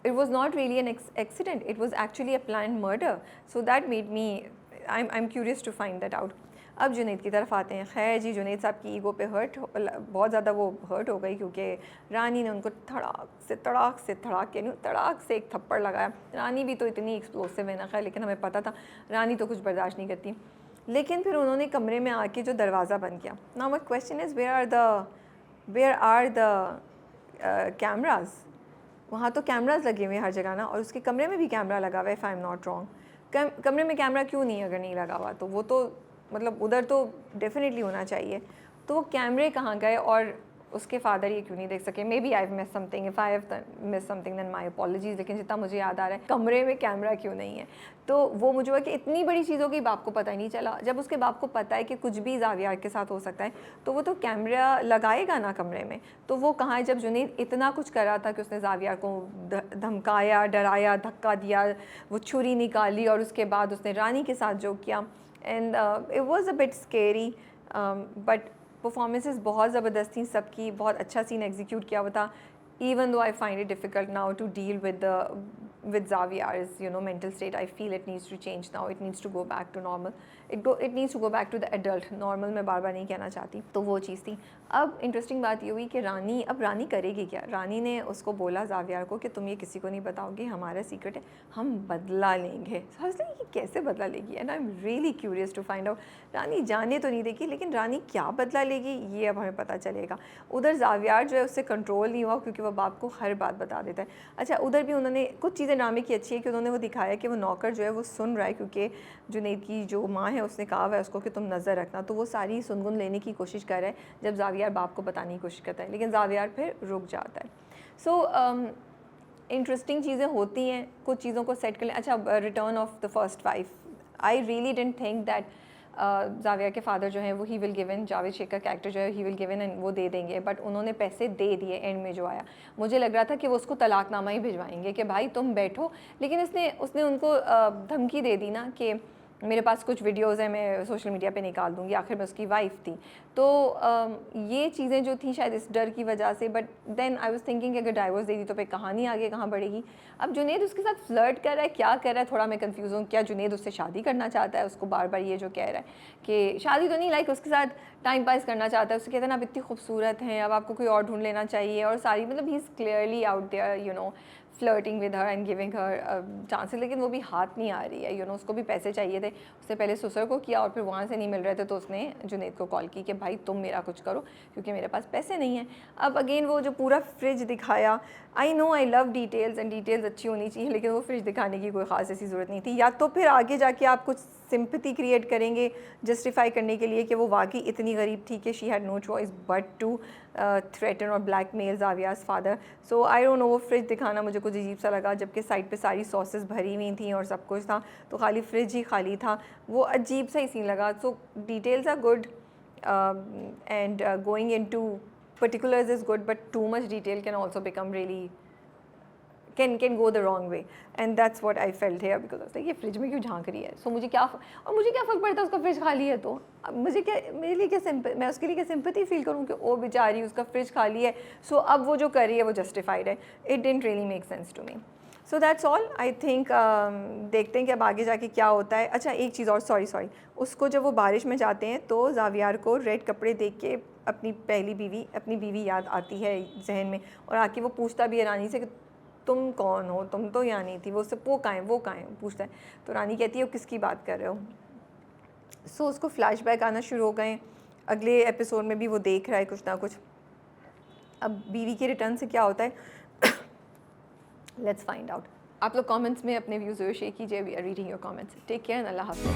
it was not really an accident, it was actually a plan murder. So that made me I am curious to find that out. अब जुनैद की तरफ आते हैं। खैर जी, जुनैद साहब की ईगो पे बहुत ज़्यादा वो हर्ट हो गई क्योंकि रानी ने उनको तड़ाक से एक थप्पड़ लगाया। रानी भी तो इतनी एक्सप्लोसिव है ना, खैर लेकिन हमें पता था रानी तो कुछ बर्दाश्त नहीं करती। लेकिन फिर उन्होंने कमरे में आके जो दरवाज़ा बंद किया। Now my question is where are the cameras. वहाँ तो कैमराज लगे हुए हैं हर जगह ना, और उसके कमरे में भी कैमरा लगा हुआ है, if I am not wrong. कमरे में कैमरा क्यों नहीं, अगर नहीं लगा हुआ तो वो तो मतलब उधर तो डेफिनेटली होना चाहिए। तो वो कैमरे कहाँ गए और उसके फादर ये क्यों नहीं देख सके। Maybe I have miss something, if I have miss something then my apologies, लेकिन जितना मुझे याद आ रहा है कमरे में कैमरा क्यों नहीं है। तो वो मुझे हुआ कि इतनी बड़ी चीज़ों की बाप को पता ही नहीं चला। जब उसके बाप को पता है कि कुछ भी ज़ावियार के साथ हो सकता है तो वो तो कैमरा लगाएगा ना कमरे में। तो वो कहाँ है जब जुनैद इतना कुछ कर रहा था कि उसने ज़ावियार को धमकाया, डराया, धक्का दिया, वो छुरी निकाली और उसके बाद उसने रानी के साथ जो किया and it was a bit scary, but performances बहुत ज़बरदस्त थी सबकी, बहुत अच्छा सीन एग्जीक्यूट किया हुआ था. Even though I find it difficult now to deal with Xavier's mental state, I feel it needs to change now. It needs to go back to normal. It needs to go back to the adult normal. मैं बार बार नहीं कहना चाहती. तो वो चीज़ थी. अब interesting बात ये हुई कि रानी करेगी क्या. रानी ने उसको बोला ज़ावियर को कि तुम ये किसी को नहीं बताओगी, हमारा सीक्रेट है, हम बदला लेंगे. समझ लें कि कैसे बदला लेगी. And I am really curious to find out. Rani जाने तो नहीं देगी, लेकिन रानी क्या बदला लेगी ये अब हमें पता चलेगा. उधर ज़ावियर जो है उससे कंट्रोल नहीं हुआ, क्योंकि वो बाप को हर बात बता देता है. अच्छा, उधर भी उन्होंने कुछ चीज़ें ड्रामे की अच्छी है कि उन्होंने वो दिखाया कि वो नौकर जो है वो सुन रहा है, क्योंकि जुनैद की जो माँ है उसने कहा हुआ है उसको कि तुम नज़र रखना. तो वो सारी सुनगुन लेने की कोशिश कर रहा है जब ज़ावियर बाप को बताने की कोशिश करता है, लेकिन ज़ावियर फिर रुक जाता है. सो इंटरेस्टिंग चीज़ें होती हैं, कुछ चीज़ों को सेट कर लें. अच्छा, return of the first wife, I really didn't think that Xavier के फादर जो हैं वो ही विल गिवन, जावेद शेख का कैरेक्टर जो है ही विल गिवन एंड वो दे देंगे, बट उन्होंने पैसे दे दिए एंड में जो आया. मुझे लग रहा था कि वो उसको तलाकनामा ही भिजवाएंगे कि भाई तुम बैठो, लेकिन उसने उनको धमकी दे दी ना कि मेरे पास कुछ वीडियोज़ हैं, मैं सोशल मीडिया पे निकाल दूँगी. आखिर में उसकी वाइफ थी. तो ये चीज़ें जो थी शायद इस डर की वजह से, but then I was thinking कि अगर डाइवोर्स दे दी तो फिर कहानी आगे कहाँ बढ़ेगी. अब जुनैद उसके साथ फ्लर्ट कर रहा है, क्या कर रहा है, थोड़ा मैं कंफ्यूज हूँ. क्या जुनैद उससे शादी करना चाहता है, उसको बार बार ये जो कह रहा है कि शादी तो नहीं, लाइक उसके साथ टाइम पास करना चाहता है. उससे कहता है ना आप इतनी खूबसूरत हैं, अब आपको कोई और ढूंढ लेना चाहिए, और सारी मतलब he is clearly out there flirting with her and giving her chances. लेकिन वो भी हाथ नहीं आ रही है. उसको भी पैसे चाहिए थे. उसने पहले ससुर को किया और फिर वहाँ से नहीं मिल रहे थे तो उसने जुनैद को कॉल की कि भाई तुम मेरा कुछ करो, क्योंकि मेरे पास पैसे नहीं हैं. अब अगेन वो जो पूरा फ्रिज दिखाया, I know I love details and details अच्छी होनी चाहिए, लेकिन वो फ्रिज दिखाने की कोई ख़ास ऐसी ज़रूरत नहीं थी. या तो फिर आगे जाके आप कुछ सिंपैथी क्रिएट करेंगे जस्टिफाई करने के लिए कि वो वाकई इतनी गरीब थी कि she had no choice but to threaten और blackmail Xavier's father. So I don't know, वो फ्रिज दिखाना मुझे कुछ अजीब सा लगा, जबकि साइड पे सारी सॉसेस भरी हुई थी और सब कुछ था, तो खाली फ्रिज ही खाली था. वो अजीब सा ही सीन लगा. So details are good and going into particulars is good, but too much detail can also become really can go the wrong way, and that's what I felt here, because I was like ये fridge में क्यों झांक रही है. सो मुझे क्या फ़र्क पड़ता है उसका फ्रिज खाली है तो. मुझे क्या, मेरे लिए क्या मैं उसके लिए क्या सिंपैथी फील करूँ कि ओ बेचारी उसका फ्रिज खाली है, सो अब वो जो कर रही है वो जस्टिफाइड है. It didn't really make sense to me. So that's all. I think देखते हैं कि अब आगे जाके क्या होता है. अच्छा, एक चीज़ और, सॉरी, उसको जब वो बारिश में जाते हैं तो ज़ावियर को रेड कपड़े देख के अपनी बीवी याद आती है जहन में, और आके वो पूछता भी है रानी से कि तुम कौन हो, तुम तो यहाँ नहीं थी. वो सब वो कहाँ है पूछता है. तो रानी कहती है वो किसकी बात कर रहे हो. सो उसको फ्लैशबैक आना शुरू हो गए. अगले एपिसोड में भी वो देख रहा है कुछ ना कुछ. अब बीवी के रिटर्न से क्या होता है लेट्स फाइंड आउट. आप लोग कमेंट्स में अपने व्यूज़ ज़रूर शेयर कीजिए. We are reading your comments. Take care and Allah हाफ़िज़.